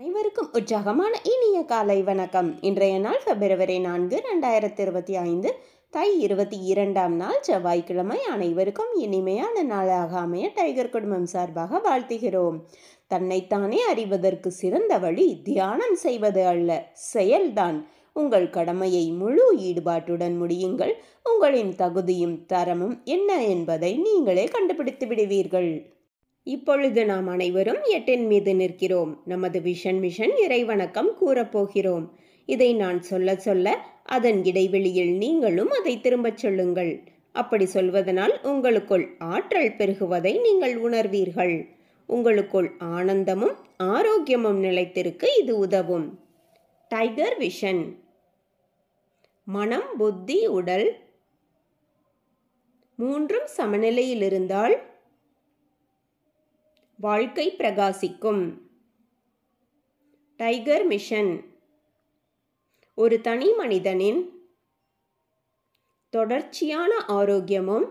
அனைவருக்கும் உற்சாகமான இனிய காலை வணக்கம். இன்றைய நாள் பிப்ரவரி 4, 2025, தை 22ஆம் நாள் செவ்வாய்க்கிழமை. அனைவருக்கும் இனிமையான நாளாக அமைய டைகர் குடும்பம் சார்பாக வாழ்த்துகிறோம். தன்னைத்தானே அறிவதற்கு சிறந்த வழி தியானம் செய்வது அல்ல, செயல்தான். உங்கள் கடமையை முழு ஈடுபாட்டுடன் முடியுங்கள். உங்களின் தகுதியும் தரமும் என்ன என்பதை நீங்களே கண்டுபிடித்து விடுவீர்கள். இப்பொழுது நாம் அனைவரும் 8 மீது நிற்கிறோம். நமது விஷன் மிஷன் இறைவணக்கம் கூறப்போகிறோம். இதை நான் சொல்ல சொல்ல அதன் இடைவெளியில் நீங்களும் அதை திரும்பச் சொல்லுங்கள். அப்படி சொல்வதனால் உங்களுக்குள் ஆற்றல் பெருகுவதை நீங்கள் உணர்வீர்கள். உங்களுக்குள் ஆனந்தமும் ஆரோக்கியமும் நிலைத்திருக்க இது உதவும். Tiger vision. மனம், புத்தி, உடல் மூன்றும் சமநிலையில் இருந்தால் வாழ்க்கை பிரகாசிக்கும். Tiger mission. ஒரு தனி மனிதனின் தொடர்ச்சியான ஆரோக்கியமும்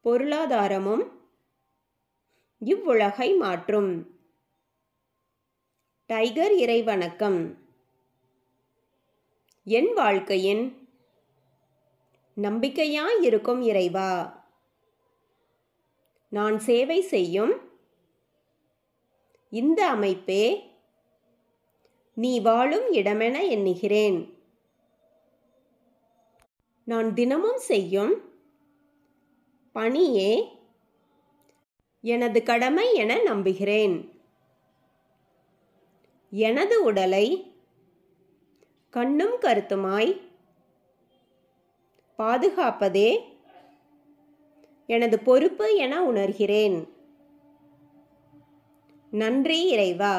பொருளாதாரமும் இவ்வுலகை மாற்றும். டைகர் இறைவணக்கம். என் வாழ்க்கையின் நம்பிக்கையாயிருக்கும் இறைவா, நான் சேவை செய்யும் இந்த அமைப்பே நீ வாழும் இடமென எண்ணுகிறேன். நான் தினமும் செய்யும் பணியே எனது கடமை என நம்புகிறேன். எனது உடலை கண்ணும் கருத்துமாய் பாதுகாப்பதே எனது பொறுப்பு என உணர்கிறேன். நன்றி இறைவா.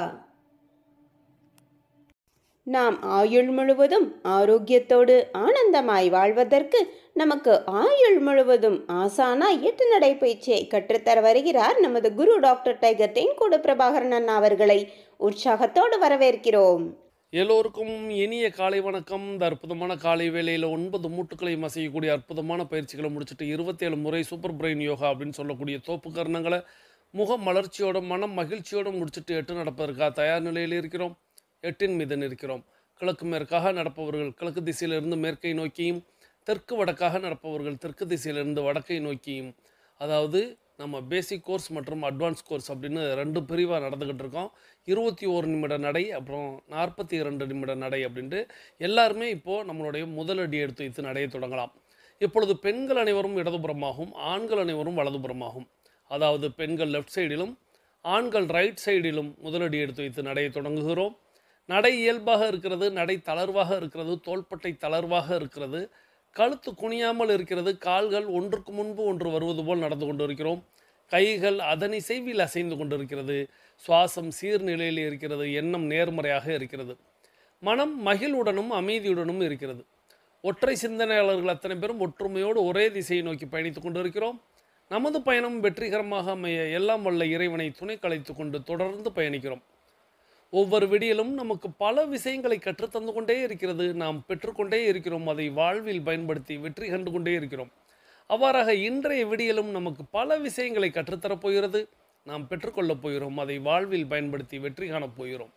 நாம் ஆயுள் முழுவதும் ஆரோக்கியத்தோடு ஆனந்தமாய் வாழ்வதற்கு நமக்கு ஆயுள் முழுவதும் ஆசானாய் 8 நடைப்பயிற்சியை கற்றுத்தர வருகிறார் நமது குரு டாக்டர் டைகர் தேன்கூடு பிரபாகரன் அண்ணா அவர்களை உற்சாகத்தோடு வரவேற்கிறோம். எல்லோருக்கும் இனிய காலை வணக்கம். இந்த அற்புதமான காலை வேளையில் 9 மூட்டுக்களையும் அசையக்கூடிய அற்புதமான பயிற்சிகளை முடிச்சுட்டு 27 முறை சூப்பர் பிரெயின் யோகா அப்படின்னு சொல்லக்கூடிய தோப்பு கரணங்களை முகம் மலர்ச்சியோட மனம் மகிழ்ச்சியோடு முடிச்சுட்டு 8 நடப்பதற்காக தயார் நிலையில் இருக்கிறோம். 8 மீது இருக்கிறோம். கிழக்கு மேற்காக நடப்பவர்கள் கிழக்கு திசையிலிருந்து மேற்கை நோக்கியும், தெற்கு வடக்காக நடப்பவர்கள் தெற்கு திசையிலிருந்து வடக்கை நோக்கியும், அதாவது நம்ம பேசிக் கோர்ஸ் மற்றும் அட்வான்ஸ் கோர்ஸ் அப்படின்னு 2 பிரிவாக நடந்துக்கிட்டு இருக்கோம். 21 நிமிட நடை, அப்புறம் 42 நிமிட நடை அப்படின்ட்டு எல்லாருமே இப்போது நம்மளுடைய முதலடி எடுத்து வைத்து நடையை தொடங்கலாம். இப்பொழுது பெண்கள் அனைவரும் இடதுபுறமாகவும் ஆண்கள் அனைவரும் வலதுபுறமாகும், அதாவது பெண்கள் லெஃப்ட் சைடிலும் ஆண்கள் ரைட் சைடிலும் முதலடி எடுத்து வைத்து நடையை தொடங்குகிறோம். நடை இயல்பாக இருக்கிறது, நடை தளர்வாக இருக்கிறது, தோள்பட்டை தளர்வாக இருக்கிறது, கழுத்து குனியாமல் இருக்கிறது, கால்கள் ஒன்றுக்கு முன்பு ஒன்று வருவது போல் நடந்து கொண்டு இருக்கிறோம். கைகள் அதன் இசைவில் அசைந்து கொண்டிருக்கிறது. சுவாசம் சீர்நிலையில் இருக்கிறது. எண்ணம் நேர்மறையாக இருக்கிறது. மனம் மகிழ்வுடனும் அமைதியுடனும் இருக்கிறது. ஒற்றை சிந்தனையாளர்கள் அத்தனை பேரும் ஒற்றுமையோடு ஒரே திசையை நோக்கி பயணித்து கொண்டு இருக்கிறோம். நமது பயணம் வெற்றிகரமாக அமைய எல்லாம் வல்ல இறைவனை துணை கலைத்து கொண்டு தொடர்ந்து பயணிக்கிறோம். ஒவ்வொரு விடியலும் நமக்கு பல விஷயங்களை கற்றுத்தந்து கொண்டே இருக்கிறது. நாம் பெற்றுக்கொண்டே இருக்கிறோம். அதை வாழ்வில் பயன்படுத்தி வெற்றி கண்டு கொண்டே இருக்கிறோம். அவ்வாறாக இன்றைய விடியலும் நமக்கு பல விஷயங்களை கற்றுத்தரப்போகிறது. நாம் பெற்றுக்கொள்ளப் போகிறோம். அதை வாழ்வில் பயன்படுத்தி வெற்றி காணப் போகிறோம்.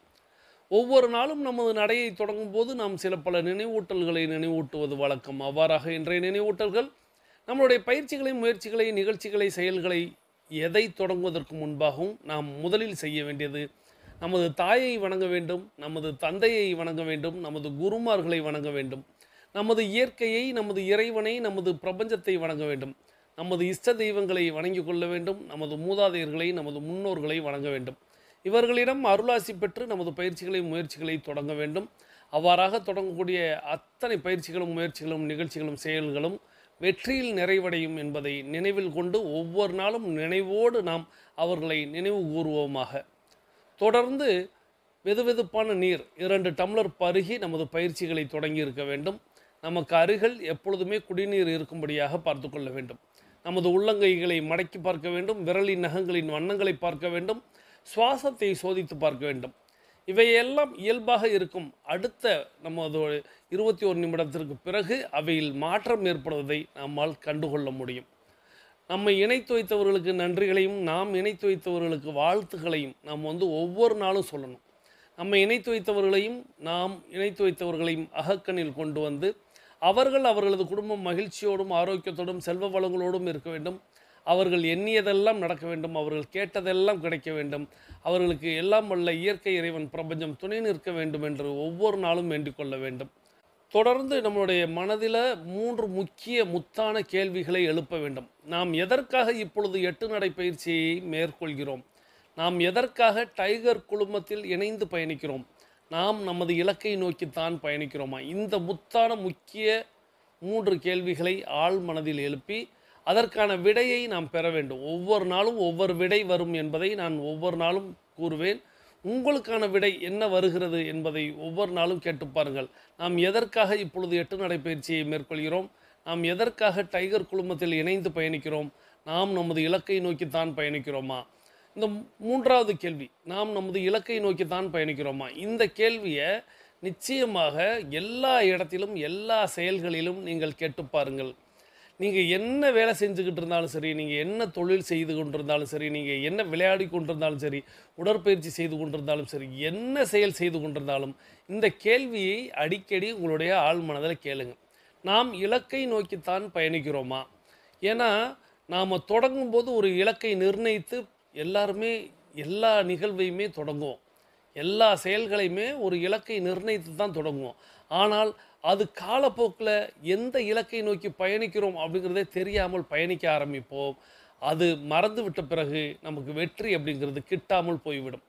ஒவ்வொரு நாளும் நமது நடையை தொடங்கும் போது நாம் சில பல நினைவூட்டல்களை நினைவூட்டுவது வழக்கம். அவ்வாறாக இன்றைய நினைவூட்டல்கள் நம்மளுடைய பயிற்சிகளை, முயற்சிகளை, நிகழ்ச்சிகளை, செயல்களை எதை தொடங்குவதற்கு முன்பாகவும் நாம் முதலில் செய்ய வேண்டியது நமது தாயை வணங்க வேண்டும், நமது தந்தையை வணங்க வேண்டும், நமது குருமார்களை வணங்க வேண்டும், நமது இயற்கையை, நமது இறைவனை, நமது பிரபஞ்சத்தை வணங்க வேண்டும், நமது இஷ்ட தெய்வங்களை வணங்கி கொள்ள வேண்டும், நமது மூதாதையர்களை, நமது முன்னோர்களை வணங்க வேண்டும். இவர்களிடம் அருளாசி பெற்று நமது பயிற்சிகளை, முயற்சிகளை தொடங்க வேண்டும். அவ்வாறாக தொடங்கக்கூடிய அத்தனை பயிற்சிகளும், முயற்சிகளும், நிகழ்ச்சிகளும், செயல்களும் வெற்றியில் நிறைவடையும் என்பதை நினைவில் கொண்டு ஒவ்வொரு நாளும் நினைவோடு நாம் அவர்களை நினைவு கூறுவோமாக. தொடர்ந்து வெதுவெதுப்பான நீர் 2 டம்ளர் பருகி நமது பயிற்சிகளை தொடங்கி இருக்க வேண்டும். நமக்கு அருகில் எப்பொழுதுமே குடிநீர் இருக்கும்படியாக பார்த்து கொள்ள வேண்டும். நமது உள்ளங்கைகளை மடக்கி பார்க்க வேண்டும். விரலின் நகங்களின் வண்ணங்களை பார்க்க வேண்டும். சுவாசத்தை சோதித்து பார்க்க வேண்டும். இவையெல்லாம் இயல்பாக இருக்கும். அடுத்த நமது 21 நிமிடத்திற்கு பிறகு அவையில் மாற்றம் ஏற்படுவதை நம்மால் கண்டுகொள்ள முடியும். நம்மை இணைத்து வைத்தவர்களுக்கு நன்றிகளையும், நாம் இணைத்து வைத்தவர்களுக்கு வாழ்த்துக்களையும் நாம் ஒவ்வொரு நாளும் சொல்லணும். நம்மை இணைத்து வைத்தவர்களையும், நாம் இணைத்து வைத்தவர்களையும் அகக்கண்ணில் கொண்டு வந்து, அவர்கள் அவர்களது குடும்பம் மகிழ்ச்சியோடும், ஆரோக்கியத்தோடும், செல்வ வளங்களோடும் இருக்க வேண்டும். அவர்கள் எண்ணியதெல்லாம் நடக்க வேண்டும். அவர்கள் கேட்டதெல்லாம் கிடைக்க வேண்டும். அவர்களுக்கு எல்லாம் வல்ல இயற்கை இறைவன் பிரபஞ்சம் துணை நிற்க வேண்டும் என்று ஒவ்வொரு நாளும் வேண்டிக் கொள்ள வேண்டும். தொடர்ந்து நம்மளுடைய மனதில் 3 முக்கிய முத்தான கேள்விகளை எழுப்ப வேண்டும். நாம் எதற்காக இப்பொழுது 8 நடை பயிற்சியை மேற்கொள்கிறோம்? நாம் எதற்காக டைகர் குழுமத்தில் இணைந்து பயணிக்கிறோம்? நாம் நமது இலக்கை நோக்கித்தான் பயணிக்கிறோமா? இந்த முத்தான முக்கிய 3 கேள்விகளை ஆழ் மனதில் எழுப்பி அதற்கான விடையை நாம் பெற வேண்டும். ஒவ்வொரு நாளும் ஒவ்வொரு விடை வரும் என்பதை நான் ஒவ்வொரு நாளும் கூறுவேன். உங்களுக்கான விடை என்ன வருகிறது என்பதை ஒவ்வொரு நாளும் கேட்டு பாருங்கள். நாம் எதற்காக இப்பொழுது 8 நடை பயிற்சியை மேற்கொள்கிறோம்? நாம் எதற்காக டைகர் குழுமத்தில் இணைந்து பயணிக்கிறோம்? நாம் நமது இலக்கை நோக்கித்தான் பயணிக்கிறோமா? இந்த 3வது கேள்வி, நாம் நமது இலக்கை நோக்கித்தான் பயணிக்கிறோமா? இந்த கேள்வியை நிச்சயமாக எல்லா இடத்திலும், எல்லா செயல்களிலும் நீங்கள் கேட்டு பாருங்கள். நீங்கள் என்ன வேலை செஞ்சுக்கிட்டு இருந்தாலும் சரி, நீங்கள் என்ன தொழில் செய்து கொண்டிருந்தாலும் சரி, நீங்கள் என்ன விளையாடி கொண்டிருந்தாலும் சரி, உடற்பயிற்சி செய்து கொண்டிருந்தாலும் சரி, என்ன செயல் செய்து கொண்டிருந்தாலும் இந்த கேள்வியை அடிக்கடி உங்களுடைய ஆழ் மனதில் கேளுங்க. நாம் இலக்கை நோக்கித்தான் பயணிக்கிறோமா? ஏன்னா நாம் தொடங்கும்போது ஒரு இலக்கை நிர்ணயித்து எல்லாருமே எல்லா நிகழ்வையுமே தொடங்குவோம். எல்லா செயல்களையுமே ஒரு இலக்கை நிர்ணயித்து தான் தொடங்குவோம். ஆனால் அது காலப்போக்கில் எந்த இலக்கை நோக்கி பயணிக்கிறோம் அப்படிங்கிறதே தெரியாமல் பயணிக்க ஆரம்பிப்போம். அது மறந்து விட்ட பிறகு நமக்கு வெற்றி அப்படிங்கிறது கிட்டாமல் போய்விடும்.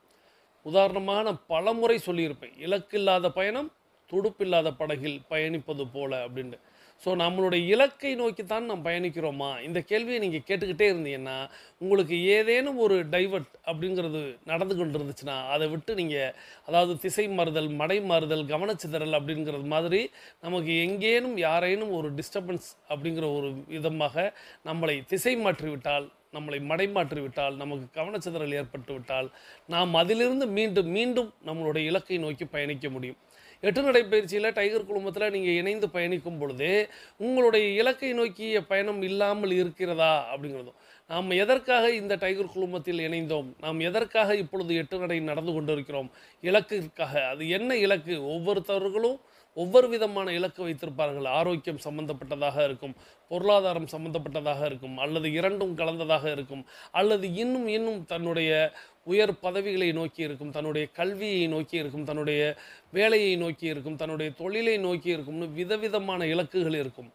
உதாரணமாக நான் பலமுறை சொல்லியிருப்பேன், இலக்கில்லாத பயணம் துடுப்பில்லாத படகில் பயணிப்பது போல அப்படின்ட்டு. ஸோ நம்மளுடைய இலக்கை நோக்கித்தான் நாம் பயணிக்கிறோமா? இந்த கேள்வியை நீங்கள் கேட்டுக்கிட்டே இருந்தீங்கன்னா உங்களுக்கு ஏதேனும் ஒரு டைவர்ட் அப்படிங்கிறது நடந்து கொண்டு இருந்துச்சுன்னா அதை விட்டு நீங்கள், அதாவது திசை மாறுதல், மடை மாறுதல், கவனச்சிதறல் அப்படிங்கிறது மாதிரி நமக்கு எங்கேனும் யாரேனும் ஒரு டிஸ்டர்பன்ஸ் அப்படிங்கிற ஒரு விதமாக நம்மளை திசை மாற்றிவிட்டால், நம்மளை மடைமாற்றிவிட்டால், நமக்கு கவனச்சிதறல் ஏற்பட்டு விட்டால் நாம் அதிலிருந்து மீண்டும் மீண்டும் நம்மளுடைய இலக்கை நோக்கி பயணிக்க முடியும். 8 நடை பயிற்சியில் டைகர் குழுமத்தில் நீங்கள் இணைந்து பயணிக்கும் பொழுது உங்களுடைய இலக்கை நோக்கிய பயணம் இல்லாமல் இருக்கிறதா அப்படிங்கிறதும், நாம் எதற்காக இந்த டைகர் குழுமத்தில் இணைந்தோம், நாம் எதற்காக இப்பொழுது 8 நடை நடந்து கொண்டிருக்கிறோம், இலக்கிற்காக. அது என்ன இலக்கு? ஒவ்வொருத்தவர்களும் ஒவ்வொரு விதமான இலக்கு வைத்திருப்பார்கள். ஆரோக்கியம் சம்பந்தப்பட்டதாக இருக்கும், பொருளாதாரம் சம்பந்தப்பட்டதாக இருக்கும், அல்லது இரண்டும் கலந்ததாக இருக்கும், அல்லது இன்னும் இன்னும் தன்னுடைய உயர் பதவிகளை நோக்கி இருக்கும், தன்னுடைய கல்வியை நோக்கி இருக்கும், தன்னுடைய வேலையை நோக்கி இருக்கும், தன்னுடைய தொழிலை நோக்கி இருக்கும்னு விதவிதமான இலக்குகள் இருக்கும்.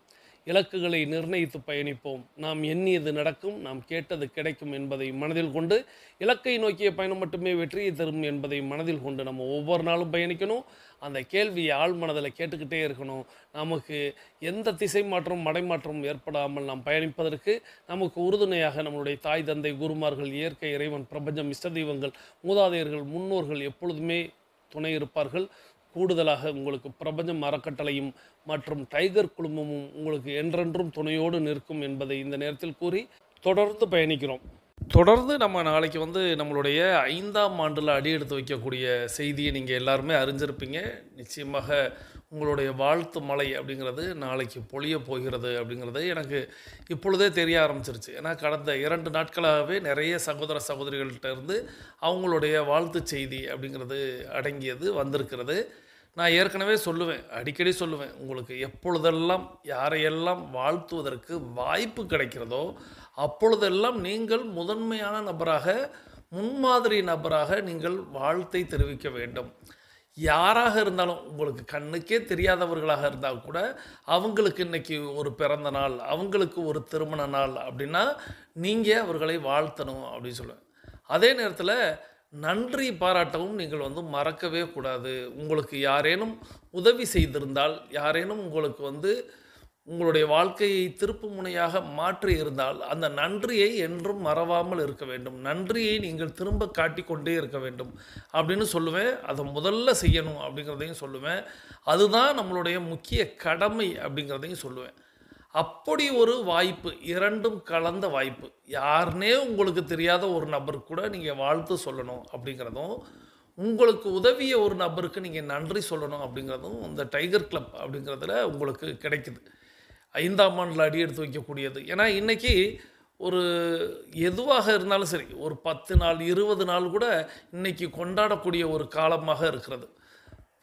இலக்குகளை நிர்ணயித்து பயணிப்போம். நாம் எண்ணியது நடக்கும், நாம் கேட்டது கிடைக்கும் என்பதை மனதில் கொண்டு, இலக்கை நோக்கிய பயணம் மட்டுமே வெற்றியை தரும் என்பதை மனதில் கொண்டு நம்ம ஒவ்வொரு நாளும் பயணிக்கணும். அந்த கேள்வியை ஆழ் மனதில் கேட்டுக்கிட்டே இருக்கணும். நமக்கு எந்த திசை மாற்றம் மடைமாற்றம் ஏற்படாமல் நாம் பயணிப்பதற்கு நமக்கு உறுதுணையாக நம்மளுடைய தாய் தந்தை, குருமார்கள், இயற்கை இறைவன், பிரபஞ்சம், இஷ்ட தெய்வங்கள், மூதாதையர்கள், முன்னோர்கள் எப்பொழுதுமே துணை இருப்பார்கள். கூடுதலாக உங்களுக்கு பிரபஞ்சம் அறக்கட்டளையும் மற்றும் டைகர் குழுமமும் உங்களுக்கு என்றென்றும் துணையோடு நிற்கும் என்பதை இந்த நேரத்தில் கூறி தொடர்ந்து பயணிக்கிறோம். தொடர்ந்து நம்ம நாளைக்கு நம்மளுடைய 5ஆம் ஆண்டில் அடி எடுத்து வைக்கக்கூடிய செய்தியை நீங்கள் எல்லாருமே அறிஞ்சிருப்பீங்க. நிச்சயமாக உங்களுடைய வாழ்த்து மழை அப்படிங்கிறது நாளைக்கு பொழிய போகிறது அப்படிங்கிறது எனக்கு இப்பொழுதே தெரிய ஆரம்பிச்சிருச்சு. ஏன்னா கடந்த 2 நாட்களாகவே நிறைய சகோதர சகோதரிகள்கிட்ட இருந்து அவங்களுடைய வாழ்த்து செய்தி அப்படிங்கிறது அடங்கியது வந்திருக்கிறது. நான் ஏற்கனவே சொல்லுவேன், அடிக்கடி சொல்லுவேன், உங்களுக்கு எப்பொழுதெல்லாம் யாரையெல்லாம் வாழ்த்துவதற்கு வாய்ப்பு கிடைக்கிறதோ அப்பொழுதெல்லாம் நீங்கள் முதன்மையான நபராக, முன்மாதிரி நபராக நீங்கள் வாழ்த்தை தெரிவிக்க வேண்டும். யாராக இருந்தாலும், உங்களுக்கு கண்ணுக்கே தெரியாதவர்களாக இருந்தால் கூட அவங்களுக்கு இன்றைக்கி ஒரு பிறந்த நாள், அவங்களுக்கு ஒரு திருமண நாள் அப்படின்னா நீங்கள் அவர்களை வாழ்த்தணும் அப்படின்னு சொல்லுவேன். அதே நேரத்தில் நன்றி பாராட்டவும் நீங்கள் மறக்கவே கூடாது. உங்களுக்கு யாரேனும் உதவி செய்திருந்தால், யாரேனும் உங்களுக்கு உங்களுடைய வாழ்க்கையை திருப்பு முனையாக மாற்றி இருந்தால் அந்த நன்றியை என்றும் மறவாமல் இருக்க வேண்டும். நன்றியை நீங்கள் திரும்ப காட்டிக்கொண்டே இருக்க வேண்டும் அப்படின்னு சொல்லுவேன். அதை முதல்ல செய்யணும் அப்படிங்கிறதையும் சொல்லுவேன். அதுதான் நம்மளுடைய முக்கிய கடமை அப்படிங்கிறதையும் சொல்லுவேன். அப்படி ஒரு வாய்ப்பு, இரண்டும் கலந்த வாய்ப்பு, யாருனே உங்களுக்கு தெரியாத ஒரு நபருக்கு கூட நீங்கள் வாழ்த்து சொல்லணும் அப்படிங்கிறதும், உங்களுக்கு உதவிய ஒரு நபருக்கு நீங்கள் நன்றி சொல்லணும் அப்படிங்கிறதும் இந்த டைகர் கிளப் அப்படிங்கிறதுல உங்களுக்கு கிடைக்குது. 5ஆம் ஆண்டில் அடி எடுத்து வைக்கக்கூடியது. ஏன்னா இன்றைக்கி ஒரு எதுவாக இருந்தாலும் சரி, ஒரு 10 நாள், 20 நாள் கூட இன்னைக்கு கொண்டாடக்கூடிய ஒரு காலமாக இருக்கிறது.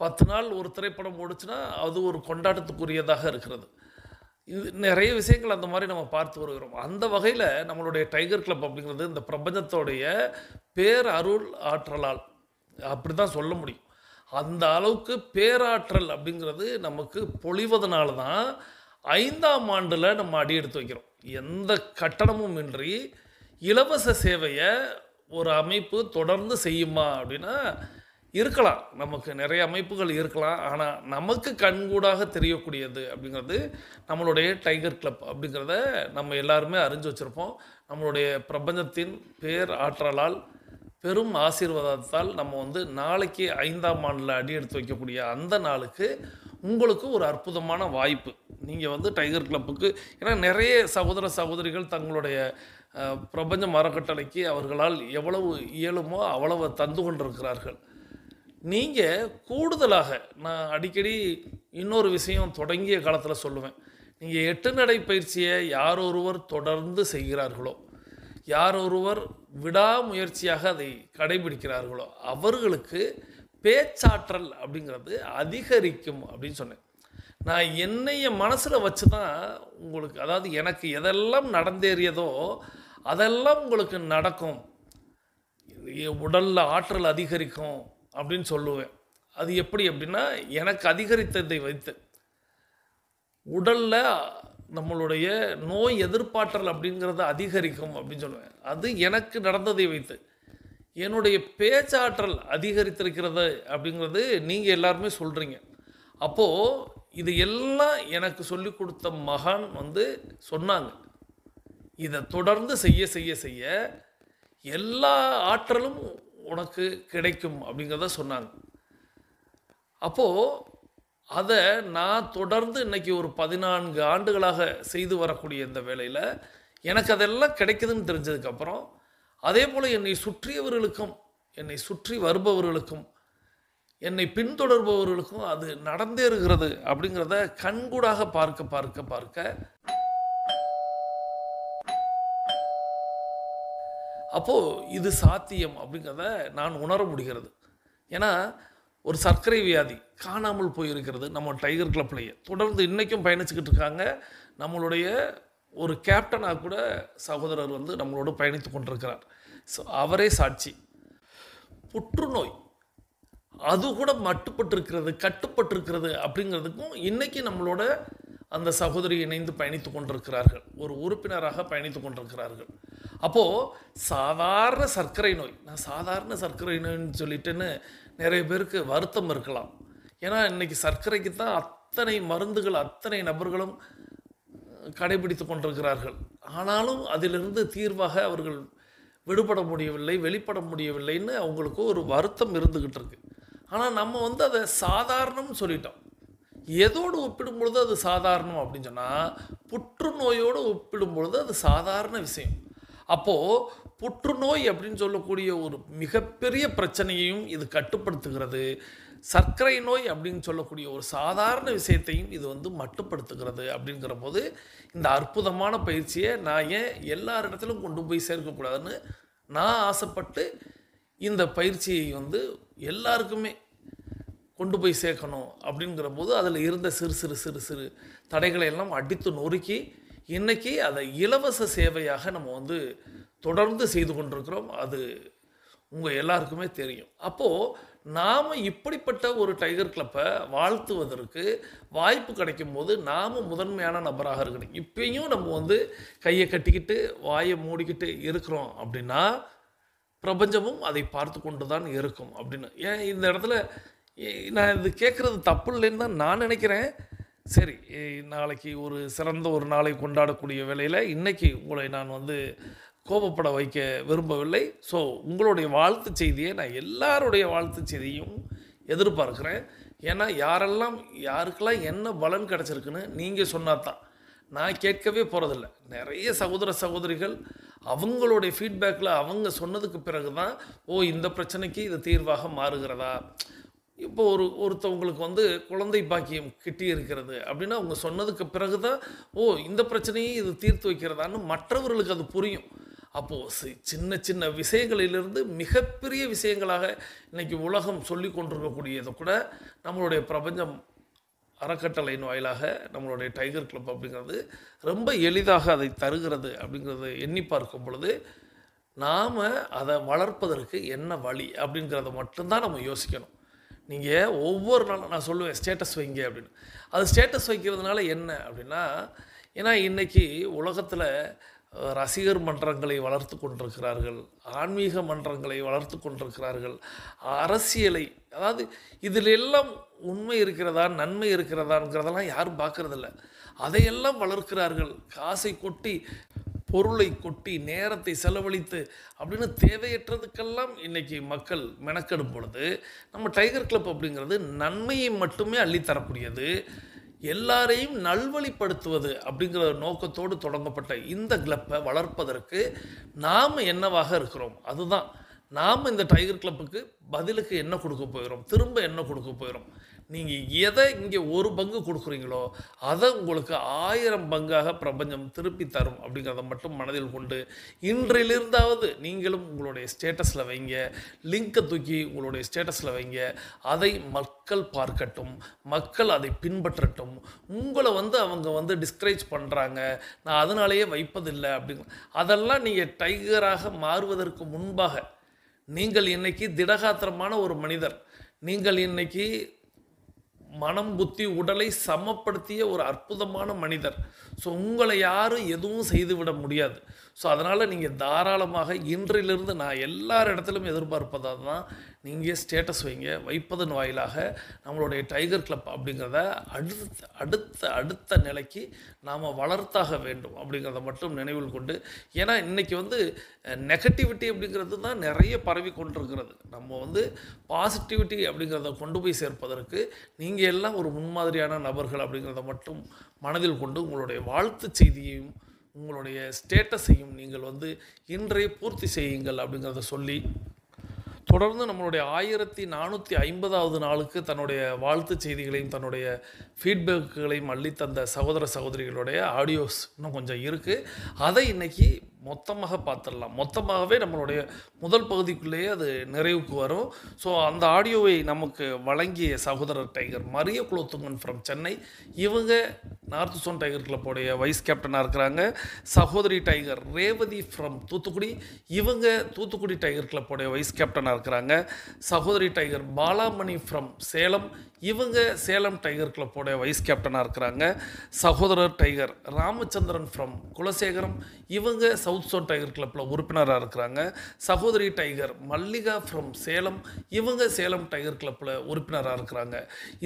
10 நாள் ஒரு திரைப்படம் ஓடுச்சுன்னா, அது ஒரு கொண்டாட்டத்துக்குரியதாக இருக்கிறது. இது நெறைய விஷயங்கள் அந்த மாரி நம்ம பார்த்து வருகிறோம். அந்த வகையில நம்மளுடைய டைகர் கிளப் அப்படிங்கிறது இந்த பிரபஞ்சத்தோடைய பேரருள் ஆற்றலால் அப்படிதான் சொல்ல முடியும். அந்த அளவுக்கு பேராற்றல் அப்படிங்கிறது நமக்கு பொழிவதனால தான் 5ஆம் ஆண்டுல நம்ம அடி எடுத்து வைக்கிறோம். எந்த கட்டணமும் இன்றி இலவச சேவைய ஒரு அமைப்பு தொடர்ந்து செய்யுமா அப்படின்னா, இருக்கலாம். நமக்கு நிறைய அமைப்புகள் இருக்கலாம். ஆனா, நமக்கு கண்கூடாக தெரியக்கூடியது அப்படிங்கிறது நம்மளுடைய டைகர் கிளப் அப்படிங்கிறத நம்ம எல்லாருமே அறிஞ்சு வச்சிருப்போம். நம்மளுடைய பிரபஞ்சத்தின் பேர் ஆற்றலால், பெரும் ஆசீர்வாதத்தால் நம்ம வந்து நாளைக்கு 5ஆம் ஆண்டுல அடி எடுத்து வைக்கக்கூடிய அந்த நாளுக்கு உங்களுக்கு ஒரு அற்புதமான வாய்ப்பு. நீங்க வந்து டைகர் கிளப்புக்கு ஏன்னா நிறைய சகோதர, சகோதரிகள் தங்களுடைய பிரபஞ்சம் அறக்கட்டளைக்கு அவர்களால் எவ்வளவு இயலுமோ அவ்வளவு தந்து கொண்டிருக்கிறார்கள். நீங்க கூடுதலாக நான் அடிக்கடி இன்னொரு விஷயம் தொடங்கிய காலத்துல சொல்லுவேன். நீங்க 8 நடை பயிற்சியை யார் ஒருவர் தொடர்ந்து செய்கிறார்களோ, யார் ஒருவர் விடாமுயற்சியாக அதை கடைபிடிக்கிறார்களோ, அவர்களுக்கு பேச்சாற்றல் அப்படிங்கிறது அதிகரிக்கும் அப்படின்னு சொன்னேன். நான் என்னைய மனசுல வச்சு தான் உங்களுக்கு அதாவது எனக்கு எதெல்லாம் நடந்தேறியதோ, அதெல்லாம் உங்களுக்கு நடக்கும். உடல்ல ஆற்றல் அதிகரிக்கும் அப்படின்னு சொல்லுவேன். அது எப்படி அப்படின்னா, எனக்கு அதிகரித்ததை வைத்து. உடல்ல நம்மளுடைய நோய் எதிர்ப்பாற்றல் அப்படிங்கிறது அதிகரிக்கும் அப்படின்னு சொல்லுவேன். அது எனக்கு நடந்ததை வைத்து. என்னுடைய பேச்சாற்றல் அதிகரித்திருக்கிறது அப்படிங்கிறது நீங்க எல்லாருமே சொல்றீங்க. அப்போ இது எல்லாம் எனக்கு சொல்லிக் கொடுத்த மகான் வந்து சொன்னாங்க. இதை தொடர்ந்து செய்ய செய்ய செய்ய எல்லா ஆற்றலும் உனக்கு கிடைக்கும் அப்படிங்கிறத சொன்னாங்க. அப்போ அதை நான் தொடர்ந்து இன்னைக்கு ஒரு 14 ஆண்டுகளாக செய்து வரக்கூடிய இந்த வேலையில் எனக்கு அதெல்லாம் கிடைக்குதுன்னு தெரிஞ்சதுக்கப்புறம் அதே போல் என்னை சுற்றியவர்களுக்கும் என்னை சுற்றி வருபவர்களுக்கும் என்னை பின்தொடர்பவர்களுக்கும் அது நடந்தேறுகிறது அப்படிங்கிறத கண்கூடாக பார்க்க பார்க்க பார்க்க அப்போது இது சாத்தியம் அப்படிங்கிறத நான் உணர முடிகிறது. ஏன்னா ஒரு சர்க்கரை வியாதி காணாமல் போயிருக்கிறது நம்ம டைகர் கிளப்லேயே தொடர்ந்து இன்றைக்கும் பயணிச்சுக்கிட்டு இருக்காங்க. நம்மளுடைய ஒரு கேப்டனாக கூட சகோதரர் வந்து நம்மளோடு பயணித்து கொண்டிருக்கிறார். ஸோ அவரே சாட்சி. புற்றுநோய் அது கூட மட்டுப்பட்டிருக்கிறது கட்டுப்பட்டிருக்கிறது அப்படிங்கிறதுக்கும் இன்றைக்கி நம்மளோட அந்த சகோதரி இணைந்து பயணித்து கொண்டிருக்கிறார்கள். ஒரு உறுப்பினராக பயணித்து கொண்டிருக்கிறார்கள். அப்போது சாதாரண சர்க்கரை நோய் நான் சாதாரண சர்க்கரை நோய்னு சொல்லிட்டுன்னு நிறைய பேருக்கு வருத்தம் இருக்கலாம். ஏன்னா இன்றைக்கி சர்க்கரைக்கு தான் அத்தனை மருந்துகள் அத்தனை நபர்களும் கடைபிடித்து கொண்டிருக்கிறார்கள். ஆனாலும் அதிலிருந்து தீர்வாக அவர்கள் விடுபட முடியவில்லை வெளிப்பட முடியவில்லைன்னு அவங்களுக்கு ஒரு வருத்தம் இருந்துக்கிட்டு இருக்கு. ஆனால் நம்ம வந்து அதை சாதாரணம்னு சொல்லிட்டோம். எதோடு ஒப்பிடும் பொழுது அது சாதாரணம் அப்படின்னு சொன்னால் புற்றுநோயோடு ஒப்பிடும் பொழுது அது சாதாரண விஷயம். அப்போது புற்றுநோய் அப்படின்னு சொல்லக்கூடிய ஒரு மிகப்பெரிய பிரச்சனையையும் இது கட்டுப்படுத்துகிறது. சர்க்கரை நோய் அப்படின்னு சொல்லக்கூடிய ஒரு சாதாரண விஷயத்தையும் இது வந்து மட்டுப்படுத்துகிறது. அப்படிங்கிற போது இந்த அற்புதமான பயிற்சியை நான் ஏன் எல்லாரிடத்திலும் கொண்டு போய் சேர்க்கக்கூடாதுன்னு நான் ஆசைப்பட்டு இந்த பயிற்சியை வந்து எல்லாருக்குமே கொண்டு போய் சேர்க்கணும். அப்படிங்கிற போது அதில் இருந்த சிறு சிறு சிறு சிறு தடைகளை எல்லாம் அடித்து நொறுக்கி இன்றைக்கி அதை இலவச சேவையாக நம்ம வந்து தொடர்ந்து செய்து கொண்டிருக்கிறோம். அது உங்கள் எல்லாருக்குமே தெரியும். அப்போது நாம் இப்படிப்பட்ட ஒரு டைகர் கிளப்பை வாழ்த்துவதற்கு வாய்ப்பு கிடைக்கும் போது நாம் முதன்மையான நபராக இருக்கணும். இப்பயும் நம்ம வந்து கையை கட்டிக்கிட்டு வாயை மூடிக்கிட்டு இருக்கிறோம் அப்படின்னா பிரபஞ்சமும் அதை பார்த்து கொண்டு தான் இருக்கும் அப்படின்னு. ஏன் இந்த இடத்துல நான் இது கேட்குறது தப்பு இல்லைன்னு தான் நான் நினைக்கிறேன். சரி, நாளைக்கு ஒரு சிறந்த ஒரு நாளை கொண்டாடக்கூடிய வேளையில் இன்றைக்கி உங்களை நான் வந்து கோபப்பட வைக்க விரும்பவில்லை. ஸோ உங்களுடைய வாழ்த்து செய்தியை நான் எல்லாருடைய வாழ்த்து செய்தியும் எதிர்பார்க்குறேன். ஏன்னா யாருக்கெல்லாம் என்ன பலன் கிடச்சிருக்குன்னு நீங்கள் சொன்னால் தான். நான் கேட்கவே போகிறதில்ல. நிறைய சகோதர சகோதரிகள் அவங்களுடைய ஃபீட்பேக்கில் அவங்க சொன்னதுக்கு பிறகு தான் இந்த பிரச்சனைக்கு இது தீர்வாக மாறுகிறதா. இப்போ ஒருத்தவங்களுக்கு வந்து குழந்தை பாக்கியம் கிட்டி இருக்கிறது அப்படின்னா, அவங்க சொன்னதுக்கு பிறகு தான், ஓ! இந்த பிரச்சனையை இது தீர்த்து வைக்கிறதான்னு மற்றவர்களுக்கு அது புரியும். அப்போ சின்ன சின்ன விஷயங்களிலிருந்து மிகப்பெரிய விஷயங்களாக இன்னைக்கு உலகம் சொல்லிக் கொண்டிருக்கக்கூடியத கூட நம்மளுடைய பிரபஞ்சம் அறக்கட்டளையின் வாயிலாக நம்மளுடைய டைகர் கிளப் அப்படிங்கிறது ரொம்ப எளிதாக அதை தருகிறது அப்படிங்கிறத எண்ணி பார்க்கும் பொழுது, நாம அத வளர்ப்பதற்கு என்ன வழி அப்படிங்கிறத மட்டும் தான் நம்ம யோசிக்கணும். நீங்க ஒவ்வொரு நாளும் நான் சொல்லுவேன் ஸ்டேட்டஸ் வைங்க அப்படின்னு. அது ஸ்டேட்டஸ் வைக்கிறதுனால என்ன அப்படின்னா, ஏன்னா இன்னைக்கு உலகத்துல ரசிகர் மன்றங்களை வளர்த்து கொண்டிருக்கிறார்கள். ஆன்மீக மன்றங்களை வளர்த்து கொண்டிருக்கிறார்கள். அரசியலை அதாவது இதில் எல்லாம் உண்மை இருக்கிறதா, நன்மை இருக்கிறதாங்கிறதெல்லாம் யாரும் பார்க்கறதில்ல. அதையெல்லாம் வளர்க்கிறார்கள். காசை கொட்டி, பொருளை கொட்டி, நேரத்தை செலவழித்து அப்படின்னு தேவையற்றதுக்கெல்லாம் இன்னைக்கு மக்கள் மெனக்கெடும் பொழுது, நம்ம டைகர் கிளப் அப்படிங்கிறது நன்மையை மட்டுமே அள்ளித் தரக்கூடியது. எல்லாரையும் நல்வழிப்படுத்துவது அப்படிங்கிற நோக்கத்தோடு தொடங்கப்பட்ட இந்த கிளப்பை வளர்ப்பதற்கு நாம் என்னவாக இருக்கிறோம், அதுதான். நாம் இந்த டைகர் கிளப்புக்கு பதிலுக்கு என்ன கொடுக்க போகிறோம், திரும்ப என்ன கொடுக்க போகிறோம். நீங்கள் எதை இங்கே ஒரு பங்கு கொடுக்குறீங்களோ அதை உங்களுக்கு 1000 பங்காக பிரபஞ்சம் திருப்பி தரும் அப்படிங்கிறத மட்டும் மனதில் கொண்டு, இன்றிலிருந்தாவது நீங்களும் உங்களுடைய ஸ்டேட்டஸில் வைங்க. லிங்கை தூக்கி உங்களுடைய ஸ்டேட்டஸில் வைங்க. அதை மக்கள் பார்க்கட்டும், மக்கள் அதை பின்பற்றட்டும். உங்களை வந்து அவங்க வந்து டிஸ்கரேஜ் பண்ணுறாங்க, நான் அதனாலேயே வைப்பதில்லை அப்படிங்க, அதெல்லாம் நீங்கள் டைகராக மாறுவதற்கு முன்பாக நீங்கள் இன்னைக்கு திடகாத்திரமான ஒரு மனிதர். நீங்கள் இன்னைக்கு மனம், புத்தி, உடலை சமப்படுத்திய ஒரு அற்புதமான மனிதர். ஸோ உங்களை யாரும் எதுவும் செய்துவிட முடியாது. ஸோ அதனால் நீங்கள் தாராளமாக இன்றிலிருந்து நான் எல்லார் இடத்திலும் எதிர்பார்ப்பதாக தான், நீங்கள் ஸ்டேட்டஸ் வைங்க. வைப்பதன் வாயிலாக நம்மளுடைய டைகர் கிளப் அப்படிங்கிறத அடுத்த அடுத்த அடுத்த நிலைக்கு நாம் வளர்த்தாக வேண்டும் அப்படிங்கிறத மட்டும் நினைவில் கொண்டு, ஏன்னா இன்றைக்கி வந்து நெகட்டிவிட்டி அப்படிங்கிறது தான் நிறைய பரவி கொண்டிருக்கிறது. நம்ம வந்து பாசிட்டிவிட்டி அப்படிங்கிறத கொண்டு போய் சேர்ப்பதற்கு நீங்கள் எல்லாம் ஒரு முன்மாதிரியான நபர்கள் அப்படிங்கிறத மட்டும் மனதில் கொண்டு, உங்களுடைய வாழ்த்து செய்தியையும் உங்களுடைய ஸ்டேட்டஸையும் நீங்கள் வந்து இன்றைய பூர்த்தி செய்யுங்கள் அப்படிங்கிறத சொல்லி, தொடர்ந்து நம்மளுடைய 1450வது நாளுக்கு தன்னுடைய வாழ்த்து செய்திகளையும் தன்னுடைய ஃபீட்பேக்குகளையும் அள்ளித்தந்த சகோதர சகோதரிகளுடைய ஆடியோஸ் இன்னும் கொஞ்சம் இருக்குது. அதை இன்றைக்கி மொத்தமாக பார்த்துடலாம். மொத்தமாகவே நம்மளுடைய முதல் பகுதிக்குள்ளேயே அது நிறைவுக்கு வரும். ஸோ அந்த ஆடியோவை நமக்கு வழங்கிய சகோதரர் டைகர் மரிய குலோத்துங்கன் ஃப்ரம் சென்னை, இவங்க நார்த் சோன் டைகர் கிளப்போடைய வைஸ் கேப்டனாக இருக்கிறாங்க. சகோதரி டைகர் ரேவதி ஃப்ரம் தூத்துக்குடி, இவங்க தூத்துக்குடி டைகர் கிளப்போடைய வைஸ் கேப்டனாக இருக்கிறாங்க. சகோதரி டைகர் பாலாமணி ஃப்ரம் சேலம், இவங்க சேலம் டைகர் கிளப்போடைய வைஸ் கேப்டனாக இருக்கிறாங்க. சகோதரர் டைகர் ராமச்சந்திரன் ஃப்ரம் குலசேகரம், இவங்க சவுத் சோன் டைகர் கிளப்பில் உறுப்பினராக இருக்கிறாங்க. சகோதரி டைகர் மல்லிகா ஃப்ரம் சேலம், இவங்க சேலம் டைகர் கிளப்பில் உறுப்பினராக இருக்கிறாங்க.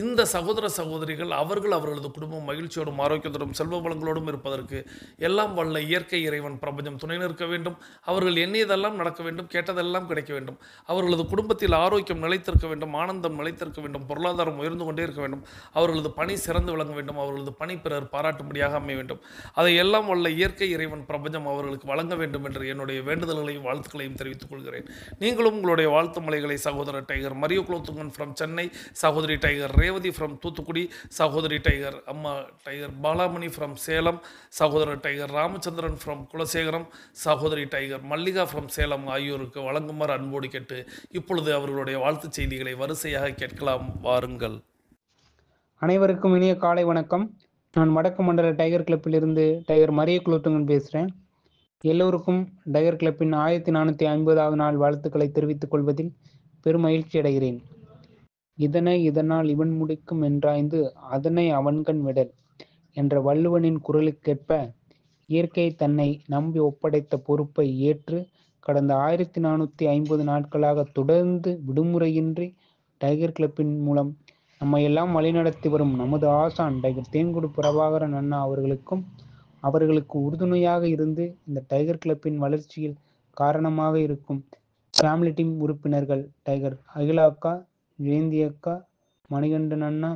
இந்த சகோதர சகோதரிகள் அவர்களது குடும்பம் மகிழ்ச்சியோடும் ஆரோக்கியத்தோடும் செல்வ வளங்களோடும் இருப்பதற்கு எல்லாம் வல்ல இயற்கை இறைவன் பிரபஞ்சம் துணை நிற்க வேண்டும். அவர்கள் எண்ணியதெல்லாம் நடக்க வேண்டும், கேட்டதெல்லாம் கிடைக்க வேண்டும். அவர்களது குடும்பத்தில் ஆரோக்கியம் நிலைத்திருக்க வேண்டும், ஆனந்தம் நிலைத்திருக்க வேண்டும், பொருளாதாரம் உயர்ந்து கொண்டே இருக்க வேண்டும். அவர்களது பணி சிறந்து விளங்க வேண்டும், அவர்களது பணி பிறர் பாராட்டும்படியாக அமைய வேண்டும். அதை எல்லாம் வல்ல இயற்கை இறைவன் பிரபஞ்சம் அவர்களுக்கு வழங்க வேண்டும் என்று என்னுடைய வேண்டுதல்களையும் வாழ்த்துக்களையும் தெரிவித்துக் கொள்கிறேன். நீங்களும் உங்களுடைய வாழ்த்து மலைகளை சகோதரர் டைகர் மரிய குலோத்துங்கன் ஃப்ரம் சென்னை, சகோதரி டைகர் ரேவதி ஃப்ரம் தூத்துக்குடி, சகோதரி டைகர் அம்மா டைகர் பாலாமணி ஃப்ரம் சேலம், சகோதரர் டைகர் ராமச்சந்திரன் ஃப்ரம் குலசேகரம், சகோதரி டைகர் மல்லிகா ஃப்ரம் சேலம் ஆகியோருக்கு வழங்குமாறு அன்போடு கேட்டு இப்பொழுது அவர்களுடைய வாழ்த்துச் செய்திகளை வரிசையாக கேட்கலாம், வாருங்கள். அனைவருக்கும் இனிய காலை வணக்கம். நான் வடக்கு மண்டல டைகர் கிளப்பிலிருந்து டைகர் மரிய குலோத்துங்கன் பேசுகிறேன். எல்லோருக்கும் டைகர் கிளப்பின் 1450வது நாள் வாழ்த்துக்களை தெரிவித்துக் கொள்வதில் பெரும் மகிழ்ச்சி அடைகிறேன். இதனை இதனால் இவன் முடிக்கும் என்றாய்ந்து அதனை அவன்கண் விடல் என்ற வள்ளுவனின் குரலுக்கேற்ப இயற்கை தன்னை நம்பி ஒப்படைத்த பொறுப்பை ஏற்று கடந்த 1450 நாட்களாக தொடர்ந்து விடுமுறையின்றி டைகர் கிளப்பின் மூலம் நம்மை எல்லாம் வழிநடத்தி வரும் நமது ஆசான் டைகர் தேன்குடி பிரபாகரன் அண்ணா அவர்களுக்கு உறுதுணையாக இருந்து இந்த டைகர் கிளப்பின் வளர்ச்சியில் காரணமாக இருக்கும் ஃபேமிலி டீம் உறுப்பினர்கள் டைகர் அகிலா அக்கா, ஜெயந்தி அக்கா, மணிகண்டன் அண்ணா,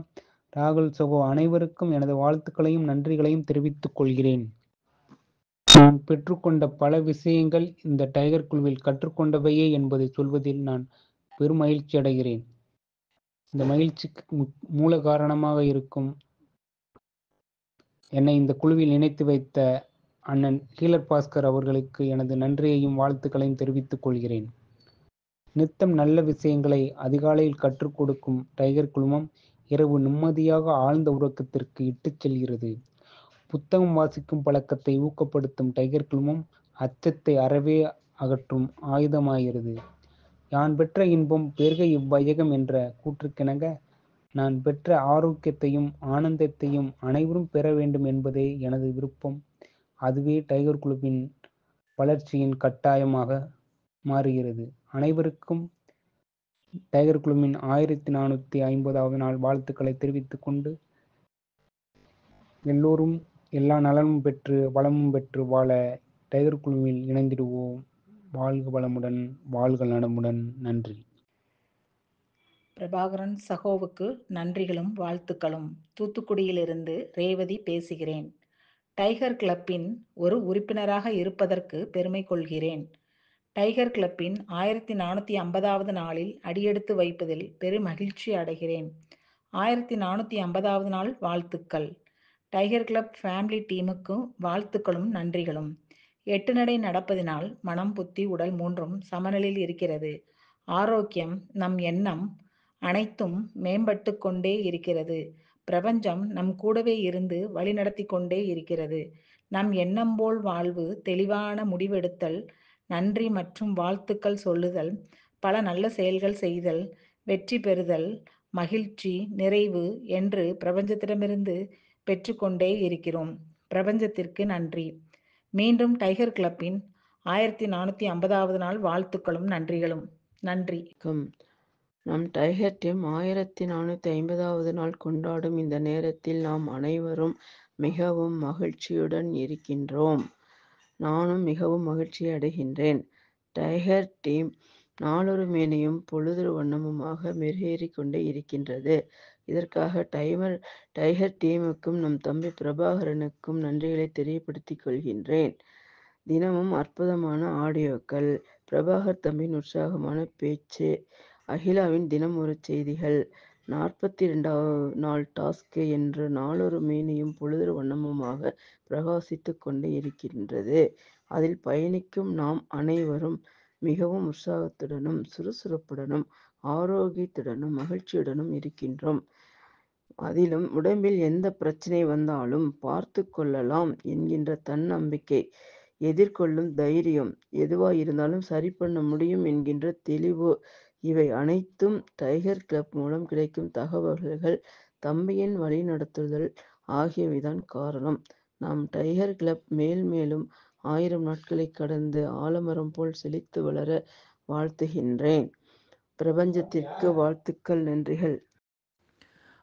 ராகுல் சகோ அனைவருக்கும் எனது வாழ்த்துக்களையும் நன்றிகளையும் தெரிவித்துக் கொள்கிறேன். நான் பெற்றுக்கொண்ட பல விஷயங்கள் இந்த டைகர் குழுவில் கற்றுக்கொண்டவையே என்பதை சொல்வதில் நான் பெரும் மகிழ்ச்சி அடைகிறேன். இந்த மகிழ்ச்சிக்கு மூல காரணமாக இருக்கும் என்னை இந்த குழுவில் இணைத்து வைத்த அண்ணன் ஹீலர் பாஸ்கர் அவர்களுக்கு எனது நன்றியையும் வாழ்த்துக்களையும் தெரிவித்துக் கொள்கிறேன். நித்தம் நல்ல விஷயங்களை அதிகாலையில் கற்றுக் கொடுக்கும் டைகர் குழுமம் இரவு நிம்மதியாக ஆழ்ந்த உறக்கத்திற்கு இட்டுச் செல்கிறது. புத்தகம் வாசிக்கும் பழக்கத்தை ஊக்கப்படுத்தும் டைகர் குழுமம் அச்சத்தை அறவே அகற்றும் ஆயுதமாகிறது. யான் பெற்ற இன்பம் பெருக இவ்வையகம் என்ற கூற்றுக்கிணங்க நான் பெற்ற ஆரோக்கியத்தையும் ஆனந்தத்தையும் அனைவரும் பெற வேண்டும் என்பதே எனது விருப்பம். அதுவே டைகர் குழுவின் வளர்ச்சியின் கட்டாயமாக மாறுகிறது. அனைவருக்கும் டைகர் குழுவின் 1450வது நாள் வாழ்த்துக்களை தெரிவித்துக் கொண்டு எல்லோரும் எல்லா நலமும் பெற்று வளமும் பெற்று வாழ டைகர் குழுவில் இணைந்திடுவோம். வாழ்க வளமுடன், வாழ்க நலமுடன். நன்றி. பிரபாகரன் சகோவுக்கு நன்றிகளும் வாழ்த்துக்களும். தூத்துக்குடியிலிருந்து ரேவதி பேசுகிறேன். டைகர் கிளப்பின் ஒரு உறுப்பினராக இருப்பதற்கு பெருமை கொள்கிறேன். டைகர் கிளப்பின் 1450வது நாளில் அடியெடுத்து வைப்பதில் பெரும் மகிழ்ச்சி அடைகிறேன். 1450வது நாள் வாழ்த்துக்கள். டைகர் கிளப் ஃபேமிலி டீமுக்கும் வாழ்த்துக்களும் நன்றிகளும். 8 நடை நடப்பதினால் மனம் புத்தி உடல் மூன்றும் சமநிலையில் இருக்கிறது. ஆரோக்கியம் நம் எண்ணம் அனைத்தும் மேம்பட்டு கொண்டே இருக்கிறது. பிரபஞ்சம் நம் கூடவே இருந்து வழிநடத்தி கொண்டே இருக்கிறது. நம் எண்ணம் போல் வாழ்வு, தெளிவான முடிவெடுத்தல், நன்றி மற்றும் வாழ்த்துக்கள் சொல்லுதல், பல நல்ல செயல்கள் செய்தல், வெற்றி பெறுதல், மகிழ்ச்சி, நிறைவு என்று பிரபஞ்சத்திடமிருந்து பெற்றுக்கொண்டே இருக்கிறோம். பிரபஞ்சத்திற்கு நன்றி. மீண்டும் டைகர் கிளப்பின் 1450வது நாள் வாழ்த்துக்களும் நன்றிகளும். நன்றி. நம் டைகர் டீம் 1450வது நாள் கொண்டாடும் இந்த நேரத்தில் நாம் அனைவரும் மிகவும் மகிழ்ச்சியுடன் இருக்கின்றோம். நானும் மிகவும் மகிழ்ச்சி அடைகின்றேன். டைகர் டீம் நாளொரு மேனியும் பொழுதொரு வண்ணமுமாக மெருகேறி கொண்டே இருக்கின்றது. இதற்காக டைகர் டீமுக்கும் நம் தம்பி பிரபாகரனுக்கும் நன்றிகளை தெரியப்படுத்திக் கொள்கின்றேன். தினமும் அற்புதமான ஆடியோக்கள், பிரபாகர் தம்பியின் உற்சாகமான பேச்சு, அகிலாவின் தினம் ஒரு செய்திகள், 42வது நாள் டாஸ்க் என்று நாளொரு மேனியும் பொழுதொரு வண்ணமுமாக பிரகாசித்து கொண்டே இருக்கின்றது. அதில் பயணிக்கும் நாம் அனைவரும் மிகவும் உற்சாகத்துடனும் சுறுசுறுப்புடனும் ஆரோக்கியத்துடனும் மகிழ்ச்சியுடனும் இருக்கின்றோம். அதிலும் உடம்பில் எந்த பிரச்சனை வந்தாலும் பார்த்து கொள்ளலாம் என்கின்ற தன்னம்பிக்கை, எதிர்கொள்ளும் தைரியம், எதுவாயிருந்தாலும் சரி பண்ண முடியும் என்கின்ற தெளிவு, இவை அனைத்தும் டைகர் கிளப் மூலம் கிடைக்கும் தகவல்கள், தம்பியின் வழிநடத்துதல் ஆகியவைதான் காரணம். நாம் டைகர் கிளப் மேலும் 1000 நாட்களை கடந்து ஆலமரம் போல் செழித்து வளர வாழ்த்துகின்றேன். பிரபஞ்சத்திற்கு வாழ்த்துக்கள், நன்றிகள்.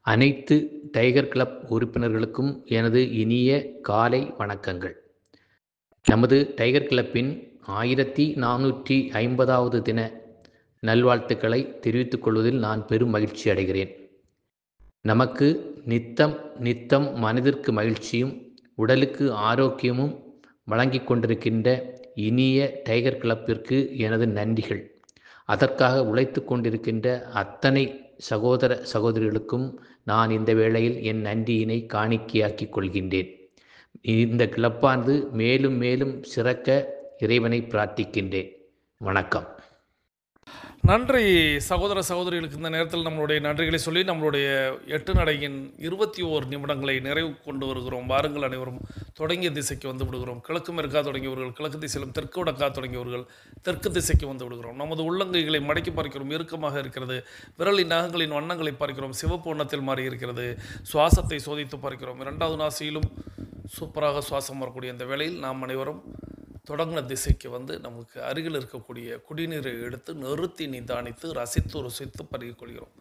அனைத்து டைகர் கிளப் உறுப்பினர்களுக்கும் எனது இனிய காலை வணக்கங்கள். நமது டைகர் கிளப்பின் 1450வது தின நல்வாழ்த்துக்களை தெரிவித்துக் கொள்வதில் நான் பெரும் மகிழ்ச்சி அடைகிறேன். நமக்கு நித்தம் மனதிற்கு மகிழ்ச்சியும் உடலுக்கு ஆரோக்கியமும் வழங்கி கொண்டிருக்கின்ற இனிய டைகர் கிளப்பிற்கு எனது நன்றிகள். அதற்காக உழைத்து கொண்டிருக்கின்ற அத்தனை சகோதர சகோதரிகளுக்கும் நான் இந்த வேளையில் என் நன்றியினை காணிக்கையாக்கிக் கொள்கின்றேன். இந்த கிளப்பானது மேலும் மேலும் சிறக்க இறைவனை பிரார்த்திக்கின்றேன். வணக்கம். நன்றி சகோதர சகோதரிகளுக்கு. இந்த நேரத்தில் நம்மளுடைய நன்றிகளை சொல்லி நம்மளுடைய 8 நடையின் 21 நிமிடங்களை நிறைவு கொண்டு வருகிறோம். வாருங்கள், அனைவரும் தொடங்கிய திசைக்கு வந்து விடுகிறோம். கிழக்கு மேற்கா தொடங்கியவர்கள் கிழக்கு திசையிலும், தெற்கு வடக்கா தொடங்கியவர்கள் தெற்கு திசைக்கு வந்து விடுகிறோம். நமது உள்ளங்கைகளை மடக்கி பார்க்கிறோம், இறுக்கமாக இருக்கிறது. விரலின் நகங்களின் வண்ணங்களை பார்க்கிறோம், சிவப்பு வண்ணத்தில் மாறி இருக்கிறது. சுவாசத்தை சோதித்து பார்க்கிறோம். 2வது நாசியிலும் சூப்பராக சுவாசம் வரக்கூடிய இந்த வேளையில் நாம் அனைவரும் தொடங்கின திசைக்கு வந்து நமக்கு அருகில் இருக்கக்கூடிய குடிநீரை எடுத்து நிறுத்தி நிதானித்து ரசித்து ருசித்து பருகிக் கொள்கிறோம்.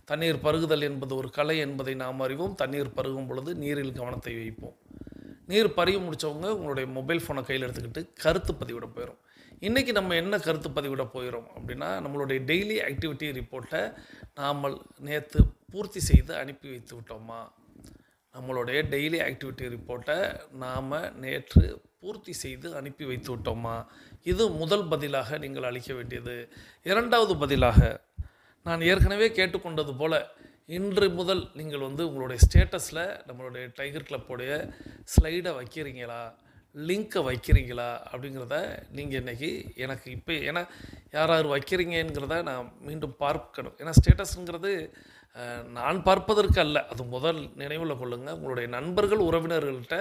தண்ணீர் பருகுதல் என்பது ஒரு கலை என்பதை நாம் அறிவோம். தண்ணீர் பருகும் பொழுது நீரில் கவனத்தை வைப்போம். நீர் பருகி முடித்தவங்க உங்களுடைய மொபைல் ஃபோனை கையில் எடுத்துக்கிட்டு கருத்து பதிவிட போயிடும். இன்றைக்கி நம்ம என்ன கருத்து பதிவிட போயிடும் அப்படின்னா, நம்மளுடைய டெய்லி ஆக்டிவிட்டி ரிப்போர்ட்டை நாம் நேற்று பூர்த்தி செய்து அனுப்பி வைத்து விட்டோமா? நம்மளுடைய டெய்லி ஆக்டிவிட்டி ரிப்போர்ட்டை நாம் நேற்று பூர்த்தி செய்து அனுப்பி வைத்து விட்டோமா? இது முதல் பதிலாக நீங்கள் அளிக்க வேண்டியது. 2வது பதிலாக, நான் ஏற்கனவே கேட்டுக்கொண்டது போல் இன்று முதல் நீங்கள் வந்து உங்களுடைய ஸ்டேட்டஸில் நம்மளுடைய டைகர் கிளப்போடைய ஸ்லைடை வைக்கிறீங்களா, லிங்க்கை வைக்கிறீங்களா அப்படிங்கிறத நீங்கள் இன்றைக்கி எனக்கு இப்போ ஏன்னா யார் யார் வைக்கிறீங்கிறத நான் மீண்டும் பார்க்கணும். ஏன்னா ஸ்டேட்டஸுங்கிறது நான் பார்ப்பதற்கு அல்ல, அது முதல் நினைவில் கொள்ளுங்கள். உங்களுடைய நண்பர்கள் உறவினர்கள்ட்ட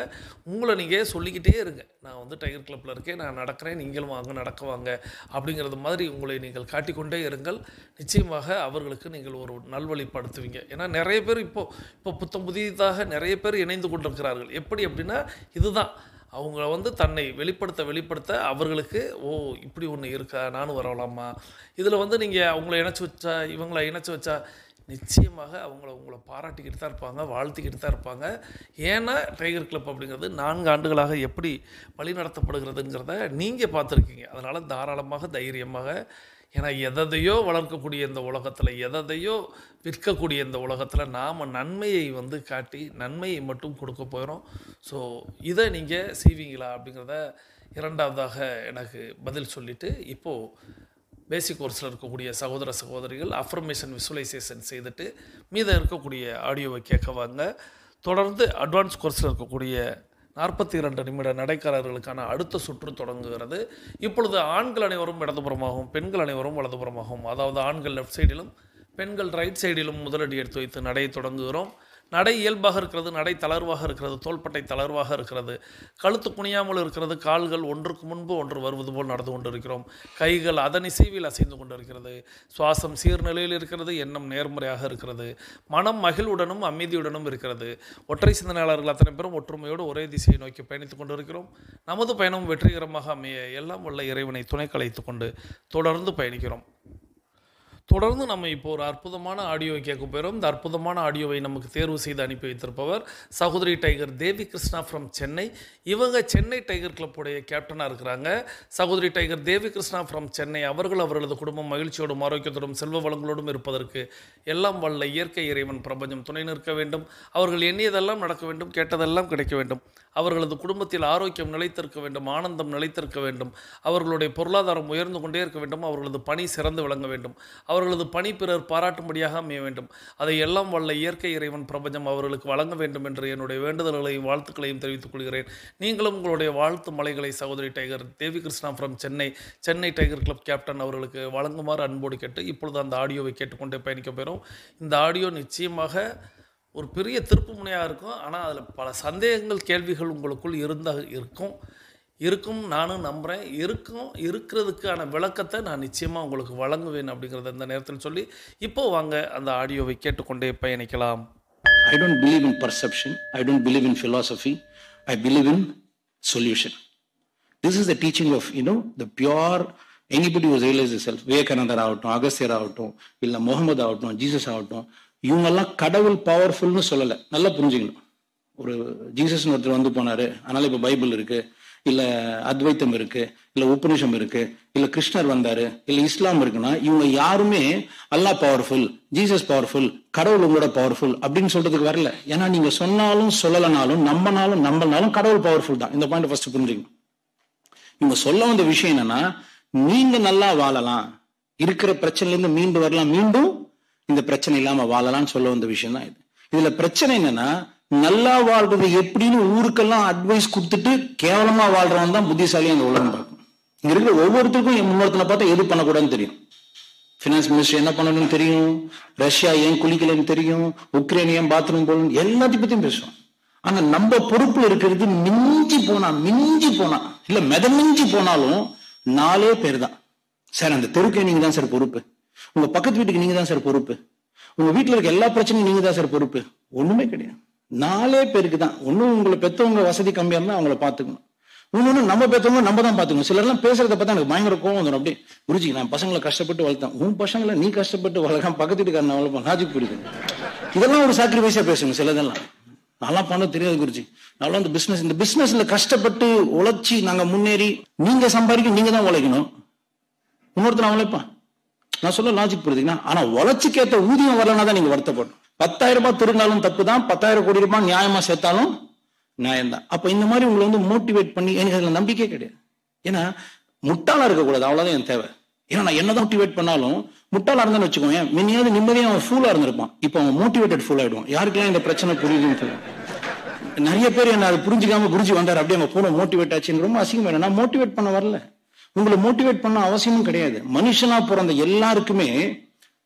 உங்களை நீங்கள் சொல்லிக்கிட்டே இருங்க, நான் வந்து டைகர் கிளப்பில் இருக்கேன், நான் நடக்கிறேன், நீங்களும் வாங்க நடக்குவாங்க அப்படிங்கிறது மாதிரி உங்களை நீங்கள் காட்டிக்கொண்டே இருங்கள். நிச்சயமாக அவர்களுக்கு நீங்கள் ஒரு நல்வழிப்படுத்துவீங்க. ஏன்னா நிறைய பேர் இப்போ புத்தம் புதிதாக நிறைய பேர் இணைந்து கொண்டிருக்கிறார்கள். எப்படி அப்படின்னா இதுதான் அவங்க வந்து தன்னை வெளிப்படுத்த அவர்களுக்கு இப்படி ஒன்று இருக்கா, நானும் வரலாமா, இதில் வந்து நீங்கள் அவங்கள இணைச்சி வச்சா இவங்களை இணைச்சி வச்சா நிச்சயமாக உங்களை பாராட்டிக்கிட்டு தான் இருப்பாங்க, வாழ்த்திக்கிட்டு தான் இருப்பாங்க. ஏன்னா டைகர் கிளப் அப்படிங்கிறது 4 ஆண்டுகளாக எப்படி வழி நடத்தப்படுகிறதுங்கிறத நீங்கள் பார்த்துருக்கீங்க. அதனால் தாராளமாக தைரியமாக, ஏன்னா எதையோ வளர்க்கக்கூடிய இந்த உலகத்தில், எதையோ விற்கக்கூடிய இந்த உலகத்தில் நாம் நன்மையை வந்து காட்டி நன்மையை மட்டும் கொடுக்க போகிறோம். ஸோ இதை நீங்கள் செய்வீங்களா அப்படிங்கிறத இரண்டாவதாக எனக்கு பதில் சொல்லிவிட்டு, இப்போது பேசிக் கோர்ஸில் இருக்கக்கூடிய சகோதர சகோதரிகள் அஃபர்மேஷன் விசுவலைசேஷன் செய்துட்டு மீதம் இருக்கக்கூடிய ஆடியோவை கேட்கவாங்க. தொடர்ந்து அட்வான்ஸ் கோர்ஸில் இருக்கக்கூடிய 42 நிமிட நடைக்காரர்களுக்கான அடுத்த சுற்று தொடங்குகிறது. இப்பொழுது ஆண்கள் அனைவரும் இடதுபுறமாகவும் பெண்கள் அனைவரும் வலதுபுறமாகவும், அதாவது ஆண்கள் லெஃப்ட் சைடிலும் பெண்கள் ரைட் சைடிலும் முதலடி எடுத்து வைத்து நடையை தொடங்குகிறோம். நடை இயல்பாக இருக்கிறது, நடை தளர்வாக இருக்கிறது, தோள்பட்டை தளர்வாக இருக்கிறது, கழுத்து குனியாமல் இருக்கிறது, கால்கள் ஒன்றுக்கு முன்பு ஒன்று வருவது போல் நடந்து கொண்டிருக்கிறோம், கைகள் அதன் இசைவில் அசைந்து கொண்டிருக்கிறது, சுவாசம் சீர்நிலையில் இருக்கிறது, எண்ணம் நேர்முறையாக இருக்கிறது, மனம் மகிழ்வுடனும் அமைதியுடனும் இருக்கிறது. ஒற்றை சிந்தனையாளர்கள் அத்தனை பேரும் ஒற்றுமையோடு ஒரே திசையை நோக்கி பயணித்துக் கொண்டிருக்கிறோம். நமது பயணம் வெற்றிகரமாக அமைய எல்லாம் வல்ல இறைவனை துணை கலைத்து கொண்டு தொடர்ந்து பயணிக்கிறோம். தொடர்ந்து நம்ம இப்போ ஒரு அற்புதமான ஆடியோவை கேட்க போகிறோம். இந்த அற்புதமான ஆடியோவை நமக்கு தேர்வு செய்து அனுப்பி வைத்திருப்பவர் சகோதரி tiger Devi Krishna from Chennai. இவங்க சென்னை டைகர் கிளப்புடைய கேப்டனாக இருக்கிறாங்க. சகோதரி tiger Devi Krishna from Chennai அவர்களது குடும்பம் மகிழ்ச்சியோடும் ஆரோக்கியத்தோடும் செல்வ வளங்களோடும் இருப்பதற்கு எல்லாம் வல்ல இயற்கை இறைவன் பிரபஞ்சம் துணை நிற்க வேண்டும். அவர்கள் எண்ணியதெல்லாம் நடக்க வேண்டும், கேட்டதெல்லாம் கிடைக்க வேண்டும். அவர்களது குடும்பத்தில் ஆரோக்கியம் நிலைத்திருக்க வேண்டும், ஆனந்தம் நிலைத்திருக்க வேண்டும். அவர்களுடைய பொருளாதாரம் உயர்ந்து கொண்டே இருக்க வேண்டும். அவர்களது பணி சிறந்து விளங்க வேண்டும். அவர்களது பணி பிறர் பாராட்டும்படியாக அமைய வேண்டும். அதை எல்லாம் வல்ல இயற்கை இறைவன் பிரபஞ்சம் அவர்களுக்கு வழங்க வேண்டும் என்று என்னுடைய வேண்டுதல்களையும் வாழ்த்துக்களையும் தெரிவித்துக் கொள்கிறேன். நீங்களும் உங்களுடைய வாழ்த்து மலைகளை சகோதரி tiger Devi Krishna from Chennai tiger club captain அவர்களுக்கு வழங்குமாறு அன்போடு கேட்டு இப்பொழுது அந்த ஆடியோவை கேட்டுக்கொண்டே பயணிக்க போகிறோம். இந்த ஆடியோ நிச்சயமாக ஒரு பெரிய திருப்பு முனையாக இருக்கும். ஆனால் அதில் பல சந்தேகங்கள் கேள்விகள் உங்களுக்குள் இருக்கும் நானும் நம்புகிறேன். இருக்கிறதுக்கான விளக்கத்தை நான் நிச்சயமாக உங்களுக்கு வழங்குவேன் அப்படிங்கிறத இந்த நேரத்தில் சொல்லி இப்போ வாங்க அந்த ஆடியோவை கேட்டுக்கொண்டே பயணிக்கலாம். I don't believe in perception. I don't believe in philosophy. I believe in solution. This is the teaching of, the pure, anybody who realizes self. விவேகானந்தர் ஆகட்டும், அகஸ்தியர் ஆகட்டும், இல்லை முகமது ஆகட்டும், ஜீசஸ் ஆகட்டும், இவங்கெல்லாம் கடவுள் பவர்ஃபுல்னு சொல்லலை. நல்லா புரிஞ்சுக்கணும். ஒரு ஜீசஸ்னு ஒருத்தர் வந்து போனாரு, அதனால இப்போ பைபிள் இருக்கு, இல்லை அத்வைத்தம் இருக்கு, இல்லை உபநிஷம் இருக்கு, இல்லை கிருஷ்ணர் வந்தாரு, இல்லை இஸ்லாம் இருக்குன்னா இவங்க யாருமே அல்லாஹ் பவர்ஃபுல், ஜீசஸ் பவர்ஃபுல், கடவுள் உங்களோட பவர்ஃபுல் அப்படின்னு சொல்றதுக்கு வரல. ஏன்னா நீங்க சொன்னாலும் சொல்லலைனாலும் நம்பினாலும் கடவுள் பவர்ஃபுல் தான். இந்த பாயிண்ட் ஃபர்ஸ்ட் புரிஞ்சுக்கணும். இவங்க சொல்ல வந்த விஷயம் என்னன்னா, நீங்க நல்லா வாழலாம், இருக்கிற பிரச்சனைல இருந்து மீண்டு வரலாம், மீண்டும் இந்த பிரச்சனை இல்லாம வாழலாம்னு சொல்ல வந்த விஷயம் தான் இது. இதுல பிரச்சனை என்னன்னா, நல்லா வாழ்றது எப்படின்னு ஊருக்கெல்லாம் அட்வைஸ் கொடுத்துட்டு கேவலமா வாழ்றவன் தான் புத்திசாலி அந்த உலகம் பார்க்கும். இங்க இருக்கிற ஒவ்வொருத்தருக்கும் என் முன்னோர்த்தனை பார்த்தா எது பண்ணக்கூடாதுன்னு தெரியும். பினான்ஸ் மினிஸ்டர் என்ன பண்ணணும்னு தெரியும், ரஷ்யா ஏன் குளிக்கலன்னு தெரியும், உக்ரைன் ஏன் பாத்ரூம் போகணும், எல்லாத்தையும் பத்தியும் பேசுவோம். ஆனா நம்ம பொறுப்புல இருக்கிறது மிஞ்சி போனா இல்ல மிஞ்சி போனாலும் 4 பேர் தான் சார். அந்த தெருக்கே நீங்க தான் சார் பொறுப்பு, உங்க பக்கத்து வீட்டுக்கு நீங்க தான் சார் பொறுப்பு, உங்க வீட்டுல இருக்க எல்லா பிரச்சனையும் நீங்க தான் சார் பொறுப்பு. ஒண்ணுமே கிடையாது. 4 பேருக்கு தான். ஒன்னும் உங்களை பெற்றவங்க வசதி கம்மியா இருந்தா அவங்கள பாத்துக்கணும், இன்னொன்னு நம்ம பெற்றவங்க நம்ம தான் பாத்துக்கணும். சிலர் எல்லாம் பேசுறத பார்த்தா எனக்கு பயங்கர கோவம் வந்துடும். அப்படியே குருஜி நான் பசங்களை கஷ்டப்பட்டு வளர்த்தேன், உன் பசங்களை நீ கஷ்டப்பட்டு வளர்க்காம பக்கத்து வீட்டுக்காரன் வளர்ப்பான், லாஜிக் பிடிக்கும். இதெல்லாம் ஒரு சாக்ரிஃபைஸா பேசுங்க. சிலதெல்லாம் நல்லா பண்ண தெரியாது குருஜி, நல்லா இந்த பிசினஸ்ல கஷ்டப்பட்டு உழைச்சி நாங்க முன்னேறி, நீங்க சம்பாதிக்க நீங்க தான் உழைக்கணும், இன்னொருத்தர் உழைப்பான். நான் சொல்ல லாஜிக் புரியுதுங்கன்னா, ஆனா உழைச்சிக்கேற்ற ஊதியம் வரலன்னா தான் நீங்க வருத்தப்படும். 10,000 ரூபாய் திருநாளும் தப்பு தான், 10,000 கோடி ரூபாய் நியாயமா சேர்த்தாலும் நியாயம் தான். அப்ப இந்த மாதிரி உங்களை மோட்டிவேட் பண்ணி, எனக்கு அதுல நம்பிக்கை கிடையாது. ஏன்னா முட்டாளா இருக்கக்கூடாது, அவ்வளவுதான் என் தேவை. ஏன்னா நான் என்னதான் மோட்டிவேட் பண்ணாலும் முட்டாளா இருந்தான்னு வச்சுக்கோங்க, முன்னையாவது நிம்மதியா அவன் ஃபூலா இருந்திருப்பான், இப்போ அவன் மோட்டிவேட்டட் ஃபூல் ஆயிடுவான். யாருக்கெல்லாம் இந்த பிரச்சனை புரியுதுன்னு தெரியும். நிறைய பேர் என்ன அது புரிஞ்சுக்காம குருஜி வந்தார் அப்படியே அவங்க போன மோட்டிவேட் ஆச்சுன்னு ரொம்ப அசிங்கம். நான் மோட்டிவேட் பண்ண வரல, உங்களை மோட்டிவேட் பண்ண அவசியமும் கிடையாது. மனுஷனா பிறந்த எல்லாருக்குமே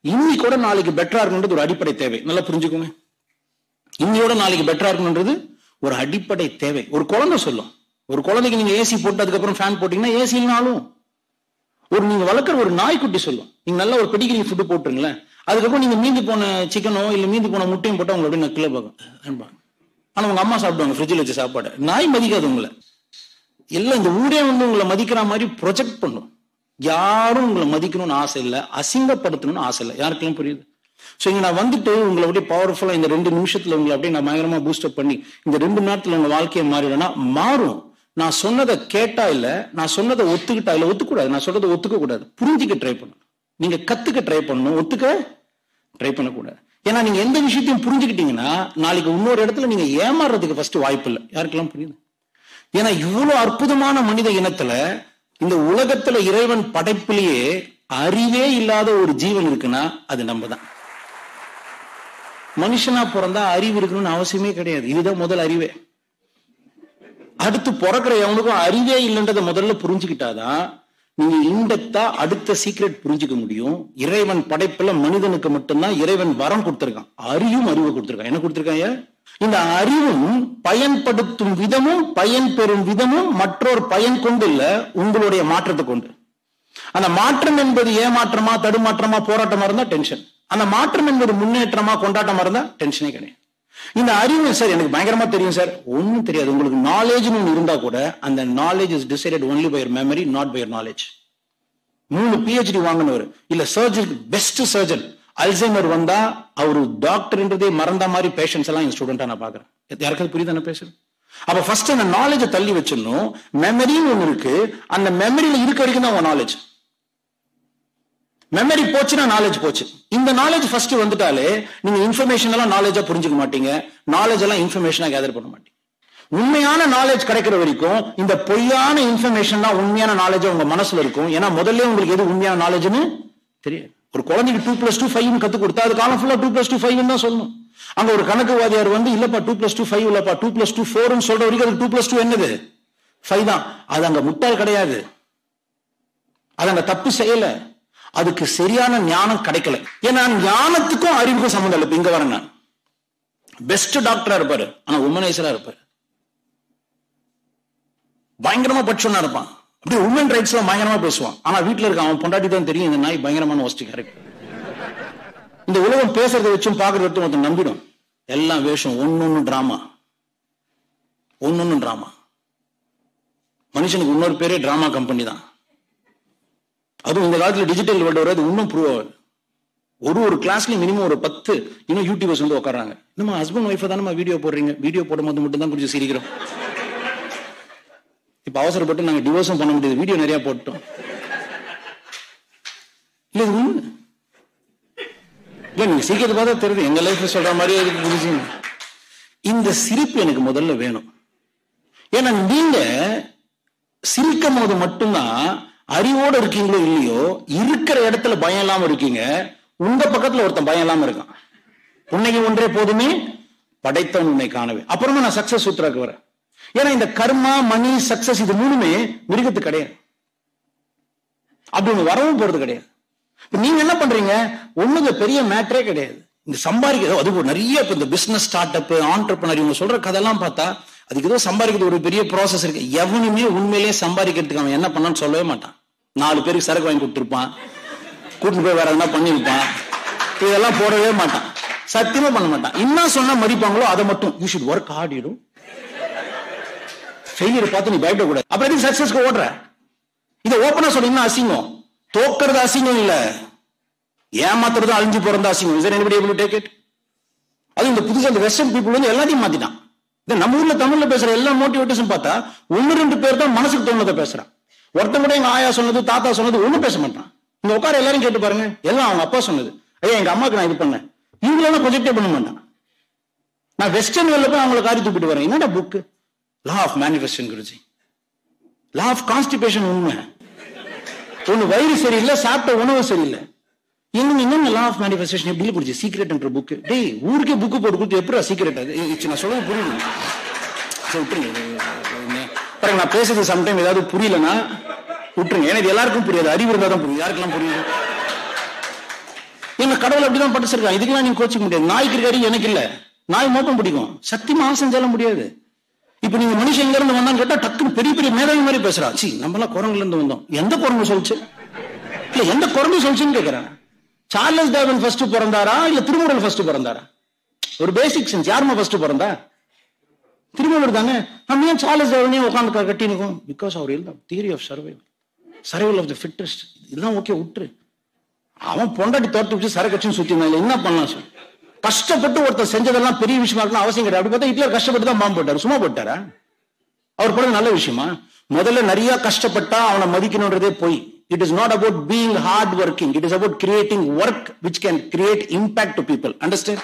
இன்னைக்கூட நாளைக்கு பெட்டரா இருக்கணுன்றது ஒரு அடிப்படை தேவை. நல்லா புரிஞ்சுக்கோங்க, இன்னையோட நாளைக்கு பெட்டரா இருக்கணுன்றது ஒரு அடிப்படை தேவை. ஒரு குழந்தை சொல்லும், ஒரு குழந்தைக்கு நீங்க ஏசி போட்டு அதுக்கப்புறம் ஃபேன் போட்டீங்கன்னா ஏசி இல்லைனாலும், ஒரு நீங்க வளர்க்குற ஒரு நாய்க்குட்டி சொல்லும், நீங்க நல்ல ஒரு பெடிகிரி ஃபுட்டு போட்டுருங்களேன், அதுக்கப்புறம் நீங்க மீந்து போன சிக்கனோ இல்ல மீந்து போன முட்டையும் போட்டா உங்களை அப்படியே நக்கில பார்க்கும். ஆனா உங்க அம்மா சாப்பிடுவாங்க ஃப்ரிட்ஜில் வச்ச சாப்பாடு. நாய் மதிக்காது உங்களை. எல்லாம் இந்த ஊரே உங்களை மதிக்கிற மாதிரி ப்ரொஜெக்ட் பண்ணும். யாரும் உங்களை மதிக்கணும்னு ஆசை இல்லை, அசிங்கப்படுத்தணும்னு ஆசை இல்லை. யாருக்கெல்லாம் புரியுது? ஸோ இங்க நான் வந்துட்டு உங்களை அப்படியே பவர்ஃபுல்லா இந்த 2 நிமிஷத்துல உங்களை அப்படியே நான் பயங்கரமா பூஸ்டப் பண்ணி இந்த 2 நேரத்துல உங்க வாழ்க்கையை மாறிடும்னா மாறும். நான் சொன்னதை கேட்டா இல்ல, நான் சொன்னதை ஒத்துக்கிட்டா இல்ல, ஒத்துக்கூடாது. நான் சொல்றதை ஒத்துக்க கூடாது, புரிஞ்சுக்க ட்ரை பண்ணணும். நீங்க கத்துக்க ட்ரை பண்ணணும், ஒத்துக்க ட்ரை பண்ணக்கூடாது. ஏன்னா நீங்க எந்த விஷயத்தையும் புரிஞ்சுக்கிட்டீங்கன்னா நாளைக்கு இன்னொரு இடத்துல நீங்க ஏமாறுறதுக்கு ஃபர்ஸ்ட் வாய்ப்பு இல்லை. யாருக்கெல்லாம் புரியுது? ஏன்னா இவ்வளவு அற்புதமான மனித இனத்துல இந்த உலகத்துல இறைவன் படைப்பிலேயே அறிவே இல்லாத ஒரு ஜீவன் இருக்குன்னா அது நம்ம தான். மனுஷனா பிறந்தா அறிவு இருக்கணும்னு அவசியமே கிடையாது. இதுதான் முதல் அறிவே. அடுத்து பிறக்கிற எவனுக்கும் அறிவே இல்லைன்றதை முதல்ல புரிஞ்சுக்கிட்டாதான் நீங்க இன்டெப்தா அடுத்த சீக்ரெட் புரிஞ்சுக்க முடியும். இறைவன் படைப்புல மனிதனுக்கு மட்டும்தான் இறைவன் வரம் கொடுத்திருக்கான், அறிவும் அறிவு கொடுத்திருக்கான். என்ன கொடுத்திருக்காங்க? இந்த அறிவும் பயன்படுத்தும் விதமும் பயன் பெறும் விதமும் மற்றொரு பயன் கொண்டு இல்ல, உங்களுடைய மாற்றத்தை கொண்டு. அந்த மாற்றம் என்பது ஏமாற்றமா தடுமாற்றமா போராட்டமா இருந்தா டென்ஷன். அந்த மாற்றம் என்பது முன்னேற்றமா கொண்டாட்டமா இருந்தா டென்ஷனே கிடையாது. இந்த அறிவு சார் எனக்கு பயங்கரமா தெரியும் சார், ஒன்னும் தெரியாது. உங்களுக்கு நாலேஜ் ஒன்று இருந்தா கூட அந்த knowledge is decided only by your memory, not by your knowledge. 3 PhD வாங்கினவர் இல்ல சர்ஜன், பெஸ்ட் சர்ஜன், அல்சைமர் வந்தா அவரு டாக்டர்ன்றதே மறந்த மாதிரி பேஷன்ஸ் எல்லாம் என் ஸ்டூடெண்டா நான் பாக்குறேன். யாருக்காவது புரியுது என்ன பேசுறேன்? அப்ப ஃபர்ஸ்ட் அந்த நாலேஜை தள்ளி வச்சிடணும். மெமரின்னு ஒண்ணு இருக்கு, அந்த மெமரியில இருக்க வரைக்கும் தான் உங்க நாலேஜ். மெமரி போச்சுன்னா நாலேஜ் போச்சு. இந்த நாலேஜ் ஃபர்ஸ்ட் வந்துட்டாலே நீங்க இன்ஃபர்மேஷன் எல்லாம் நாலேஜா புரிஞ்சுக்க மாட்டீங்க, நாலேஜ் எல்லாம் இன்ஃபர்மேஷனா கேதர் பண்ண மாட்டீங்க. உண்மையான நாலேஜ் கிடைக்கிற வரைக்கும் இந்த பொய்யான இன்ஃபர்மேஷன் தான் உண்மையான நாலேஜா உங்க மனசுல இருக்கும். ஏன்னா முதல்ல உங்களுக்கு எது உண்மையான நாலேஜ்னு தெரியாது. ஒரு குழந்தைக்கு 2 + 2 5 கத்து கொடுத்தா அது காலம் ஃபுல்லா 2 + 2 5 தான் சொல்லணும். அங்க ஒரு கணக்குவாதியார் வந்து இல்லப்பா 2 + 2 5 இல்லப்பா 2 + 2 4 சொல்ற வரைக்கும் அது 2 + 2 என்னது 5 தான். அது அங்க முட்டாள் கிடையாது, அது அங்க தப்பு செய்யல, அதுக்கு சரியான ஞானம் கிடைக்கல. ஏன்னா ஞானத்துக்கும் அறிவுக்கும் சம்மந்தம் இல்லை. இங்க வரேன், நான் பெஸ்ட் டாக்டரா இருப்பாரு, ஆனா உமனைசரா இருப்பாரு, பயங்கரமா படிச்சோன்னா இருப்பான், அப்படியே உமன் ரைட்ஸ் எல்லாம் பயங்கரமா பேசுவான். ஆனா வீட்டுல இருக்க அவன் பொண்டாட்டி தான் தெரியும் இந்த நாய் பயங்கரமான ஒஸ்ட் கேரக்டர். இந்த உலகம் பேசுறதை வச்சும் பாக்குறத வச்சும் ஒருத்தன் நம்பிடும். எல்லாம் வேஷம், ஒன்னொன்னு டிராமா, ஒன்னொன்னு டிராமா. மனுஷனுக்கு இன்னொரு பேரே டிராமா கம்பெனி தான். அதுவும் இந்த காலத்துல டிஜிட்டல் வேர்ல்டு வர இன்னும் ப்ரூவ் ஆகுது. ஒரு கிளாஸ்லயும் மினிமம் ஒரு 10 இன்னும் யூடியூபர்ஸ் வந்து உட்காராங்க. நம்ம ஹஸ்பண்ட் ஒய்ஃபை தானே வீடியோ போடுறீங்க, வீடியோ போடும்போது மட்டும் தான் கொஞ்சம் சிரிக்கிறோம். இப்ப அவசரப்பட்டு நாங்க டிவோர்ஸும் பண்ண முடியாது, வீடியோ நிறைய போட்டோம். இல்ல இது உண்மை இல்ல, நீங்க சிரிக்கிறது பார்த்தா தெரியுது எங்க லைஃப்ல சொல்ற மாதிரியே இருக்கு புரிஞ்சு. இந்த சிரிப்பு எனக்கு முதல்ல வேணும். ஏன்னா நீங்க சிரிக்கும் போது மட்டும்தான் அறிவோடு இருக்கீங்களோ இல்லையோ இருக்கிற இடத்துல பயம் இல்லாம இருக்கீங்க. உங்க பக்கத்துல ஒருத்தன் பயம் இல்லாம இருக்கான். உன்னைக்கு ஒன்றே போதுமே படைத்தவன் உன்னை காணவே. அப்புறமா நான் சக்சஸ் சூத்திராக்கு வரேன். ஏன்னா இந்த கர்மா, மணி, சக்சஸ் இது 3மே மிருகத்து கிடையாது, அப்படி ஒண்ணு வரவும் போறது கிடையாது. நீங்க என்ன பண்றீங்க, ஒண்ணுங்க பெரிய மேட்டரே கிடையாது. இந்த சம்பாதிக்கிறது அது நிறைய இந்த பிசினஸ் ஸ்டார்ட் அப் ஆண்டர்பிரனர் இவங்க சொல்ற கதெல்லாம் பார்த்தா அதுக்கு ஏதோ சம்பாதிக்கிறது ஒரு பெரிய ப்ராசஸ் இருக்கு. எவனுமே உண்மையிலேயே சம்பாதிக்கிறதுக்கு அவன் என்ன பண்ணான்னு சொல்லவே மாட்டான். 4 பேருக்கு சரக்கு வாங்கி கொடுத்துருப்பான், கூட்டிட்டு போய் வேற எதனா பண்ணிருப்பான், இதெல்லாம் போடவே மாட்டான், சத்தியமா பண்ண மாட்டான். என்ன சொன்னா மதிப்பாங்களோ அதை மட்டும் you should work hard. You failure பார்த்து நீ பயப்படக்கூடாது. அப்புறம் எதுக்கு சக்சஸ்க்கு ஓடுற? இதை ஓப்பனா சொன்னீங்கன்னா அசிங்கம். தோக்கிறது அசிங்கம் இல்ல, ஏமாத்துறது அழிஞ்சு போறது அசிங்கம். Is anybody able to take it? அது இந்த புதுசா இந்த வெஸ்டர்ன் பீப்புள் வந்து எல்லாத்தையும் மாத்திட்டான். நம்ம ஊர்ல தமிழ்ல பேசுற எல்லா மோட்டிவேட்டர்ஸும் பார்த்தா 1-2 பேர் தான் மனசுக்கு தோணுதை பேசுறான். ஒருத்தன் கூட எங்க ஆயா சொன்னது தாத்தா சொன்னது ஒண்ணும் பேச மாட்டான். இந்த உட்கார எல்லாரும் கேட்டு பாருங்க, எல்லாம் அவங்க அப்பா சொன்னது. ஐயா எங்க அம்மாக்கு நான் இது பண்ணேன், இவங்களெல்லாம் ப்ரொஜெக்டே பண்ண மாட்டான். நான் வெஸ்டர்ன் வேர்ல்ட்ல போய் அவங்களை காரி தூக்கிட்டு வரேன். என்னடா book law of manifestation Guruji, law of constipation உண்மை. ஒண்ணு வயிறு சரியில்லை, சாப்பிட்ட உணவு சரியில்லை. இன்னும் லா ஆஃப் மேனிஃபெஸ்டேஷன் எப்படி புரிஞ்சு சீக்ரெட் என்ற புக்கு. டேய், ஊருக்கே புக்கு போட்டு கொடுத்து எப்படி சீக்ரெட் அது? நான் சொல்ல புரியுது. விட்டுருங்க. நான் பேசுறது சம்டைம் ஏதாவது புரியலன்னா விட்டுருங்க. ஏன்னா இது எல்லாருக்கும் புரியாது, அறிவு இருந்தா தான் புரியுது. யாருக்கெல்லாம் புரியுது? எங்க கடவுள் அப்படிதான் படிச்சிருக்கான். இதுக்கெல்லாம் நீங்க கோச்சிக்க முடியாது. நாய்க்கு இருக்காரு, எனக்கு இல்ல. நாய் மோப்பம் பிடிக்கும், சத்தியமா செஞ்சாலும் முடியாது. இப்ப நீங்க மனுஷன் எங்க இருந்து வந்தான்னு கேட்டா டக்குன்னு பெரிய பெரிய மேதாவி மாதிரி பேசுறா. சி, நம்மளாம் குரங்குல இருந்து வந்தோம். எந்த குரங்கு சொல்லிச்சு? இல்ல எந்த குரங்கு சொல்லிச்சுன்னு கேட்கிறேன். சார்லஸ் டார்வின் ஃபர்ஸ்ட் பிறந்தாரா இல்ல திருமூலர் ஃபர்ஸ்ட் பிறந்தாரா? ஒரு பேசிக் சென்ஸ். யாருமா ஃபர்ஸ்ட் பிறந்தா? திருமூலர் தானே. நம்ம ஏன் சார்லஸ் டார்வினே உட்காந்து கட்டி நிற்கும்? பிகாஸ் அவர் எழுதும் theory of survival of the fittest. இதெல்லாம் ஓகே, விட்டுரு. அவன் பொண்டாட்டி தோட்டு வச்சு சரக்கட்சின்னு சுத்தி என்ன பண்ணலாம் சார்? கஷ்டப்பட்டு ஒருத்தர் செஞ்சதெல்லாம் பெரிய விஷயமா இருக்கணும் அவசியம் கிடையாது. அப்படி பார்த்தா ஹிட்லர் கஷ்டப்பட்டு தான் பாம்பு போட்டாரு. சும்மா போட்டாரா? அவர் பண்ணது நல்ல விஷயமா? முதல்ல நிறைய கஷ்டப்பட்டா அவனை மதிக்கணும்ன்றதே போய். It is not about being hard working. It is about creating work which can create impact to people. Understand?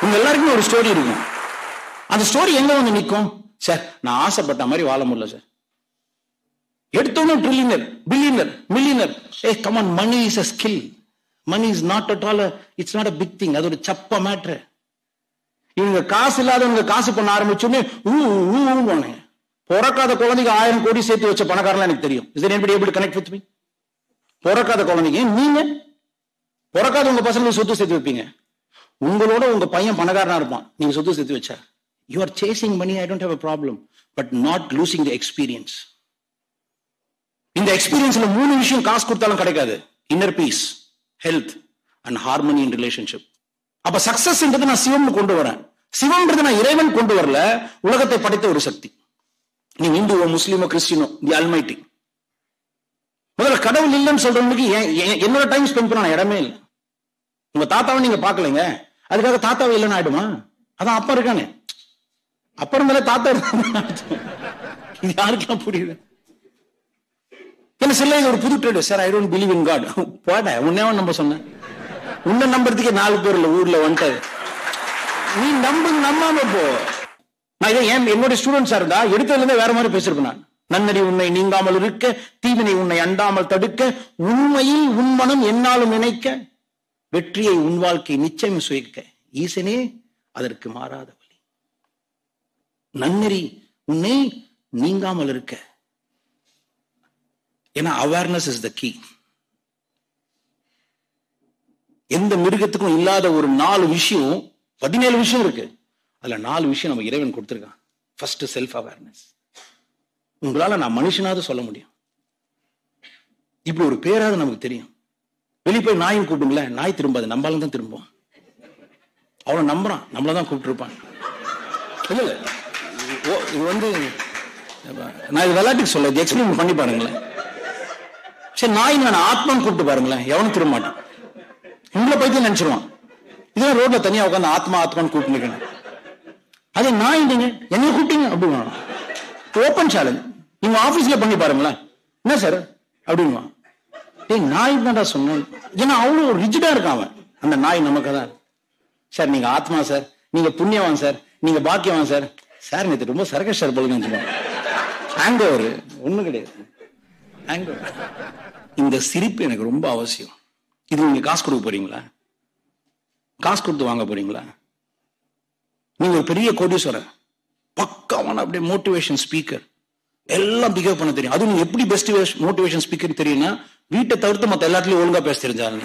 உங்க எல்லாருக்கும் ஒரு ஸ்டோரி இருக்கும். அந்த ஸ்டோரி எங்க வந்து நிற்கும்? சார், நான் ஆசைப்பட்ட மாதிரி வாழ முடியல சார். எடுத்தோன்னு ட்ரில்லியனர், பில்லியனர், மில்லியனர். ஏய் come on, money is a skill. Money is not at all, it's not a big thing. அது ஒரு சப்ப மேட்ரு. இவங்க காசு இல்லாதவங்க காசு பண்ண ஆரம்பிச்சோன்னே ஊன்னு பிறக்காத குழந்தைக்கு 1000 கோடி சேர்த்து வச்ச பணக்காரலாம் எனக்கு தெரியும். Is there anybody able to connect with me? பிறக்காத குழந்தைங்க நீங்க பிறக்காத உங்க பசங்களுக்கு சொத்து சேர்த்து வைப்பீங்க. உங்களோட உங்க பையன் பணக்காரனா இருப்பான், நீங்க சொத்து சேர்த்து வச்சா. You are chasing money, I don't have a problem, but not losing the experience. இந்த எக்ஸ்பீரியன்ஸ்ல 3 விஷயம் காசு கொடுத்தாலும் கிடைக்காது. Inner piece, health and harmony in relationship. அப்ப சக்சஸ் நான் சிவம் கொண்டு வரேன். சிவம்ன்றது நான் இறைவன் கொண்டு வரல, உலகத்தை படைத்த ஒரு சக்தி. நீ இந்துவோ முஸ்லீமோ கிறிஸ்டினோ, தி அல்மைட்டி. முதல்ல கடவுள் இல்லைன்னு சொல்றவங்களுக்கு என்னோட டைம் ஸ்பெண்ட் பண்ண இடமே இல்லை. உங்க தாத்தாவை நீங்க பாக்கலைங்க, அதுக்காக தாத்தாவை இல்லைன்னு ஆயிடுமா? அதான் அப்பா இருக்கானே, அப்பா இருந்தாலே தாத்தா இருக்காங்க. இது யாருக்கெல்லாம் புரியுது? என்ன சில ஒரு புது trade. Sir, I don't believe in God. போட உன்னே நம்ப சொன்னேன். உன்னை நம்புறதுக்கே 4 பேர் இல்ல ஊர்ல வந்துட்டாரு. நீ நம்பாம போ. நான் இதை என்னுடைய ஸ்டூடெண்ட்ஸா இருந்தா எடுத்ததுல இருந்தே வேற மாதிரி பேசிருப்பேன். நான் நன்னறி உன்னை நீங்காமல் இருக்க, தீவினை உன்னை அண்டாமல் தடுக்க, உண்மையில் உன்மனம் என்னாலும் நினைக்க, வெற்றியை உன் வாழ்க்கை நிச்சயம் சுயக்க, ஈசனே அதற்கு மாறாத வழி. நன்னறி உன்னை நீங்காமல் இருக்க. ஏன்னா அவேர்னஸ் இஸ் த கீ. எந்த மிருகத்துக்கும் இல்லாத ஒரு 4 விஷயம், 17 விஷயம் இருக்கு. அதுல 4 விஷயம் நம்ம இறைவன் கொடுத்திருக்கான். First self awareness. உங்களால நான் மனுஷனாவது சொல்ல முடியும், இப்படி ஒரு பேராவது நமக்கு தெரியும். வெளியே போய் நாயும் கூப்பிடுங்களேன், நாய் திரும்பாது, நம்மளால தான் திரும்பும். அவ்வளவு நம்புறான், நம்மளதான் கூப்பிட்டு இருப்பான். இல்ல இது வந்து நான் இது விளையாட்டுக்கு சொல்ல, எக்ஸ்பிளைன் பண்ணி பாருங்களேன். சரி, நாய் நான் ஆத்மான்னு கூப்பிட்டு பாருங்களேன், எவனும் திரும்ப மாட்டான். உங்களை பத்தி நினைச்சிருவான். இதெல்லாம் ரோட்ல தனியா உட்காந்து ஆத்மா ஆத்மான்னு கூப்பிட்டு நிற்கணும். அதே நாய் நீங்க என்ன கூப்பிட்டீங்க அப்படின்னு ஓப்பன் சேலஞ்ச். நீங்க ஆபீஸ்ல பண்ணி பாருங்களேன், என்ன சார் அப்படின்னு. டேய், நாய் தான்டா சொன்னேன். ஏன்னா அவ்வளவு ரிஜிடா இருக்கான் அவன். அந்த நாய் நமக்கு தான். சார் நீங்க ஆத்மா சார், நீங்க புண்ணியவான் சார், நீங்க பாக்கியவான் சார். சார் நேற்று ரொம்ப சர்க்கஸ் சார் போலுங்க. ஹேங் ஓவர் ஒண்ணும் கிடையாது. Hang over. இந்த சிரிப்பு எனக்கு ரொம்ப அவசியம். இது நீங்க காசு கொடுக்க போறீங்களா? காசு கொடுத்து வாங்க போறீங்களா? நீங்க ஒரு பெரிய கோடீஸ்வரன், பக்காவான அப்படியே மோட்டிவேஷன் ஸ்பீக்கர், எல்லாம் பிகேவ் பண்ண தெரியும். அதுவும் நீங்க எப்படி பெஸ்ட் மோட்டிவேஷன் ஸ்பீக்கர் தெரியும்னா, வீட்டை தவிர்த்து மத்த எல்லாத்துலயும் ஒழுங்கா பேச தெரிஞ்சாலும்.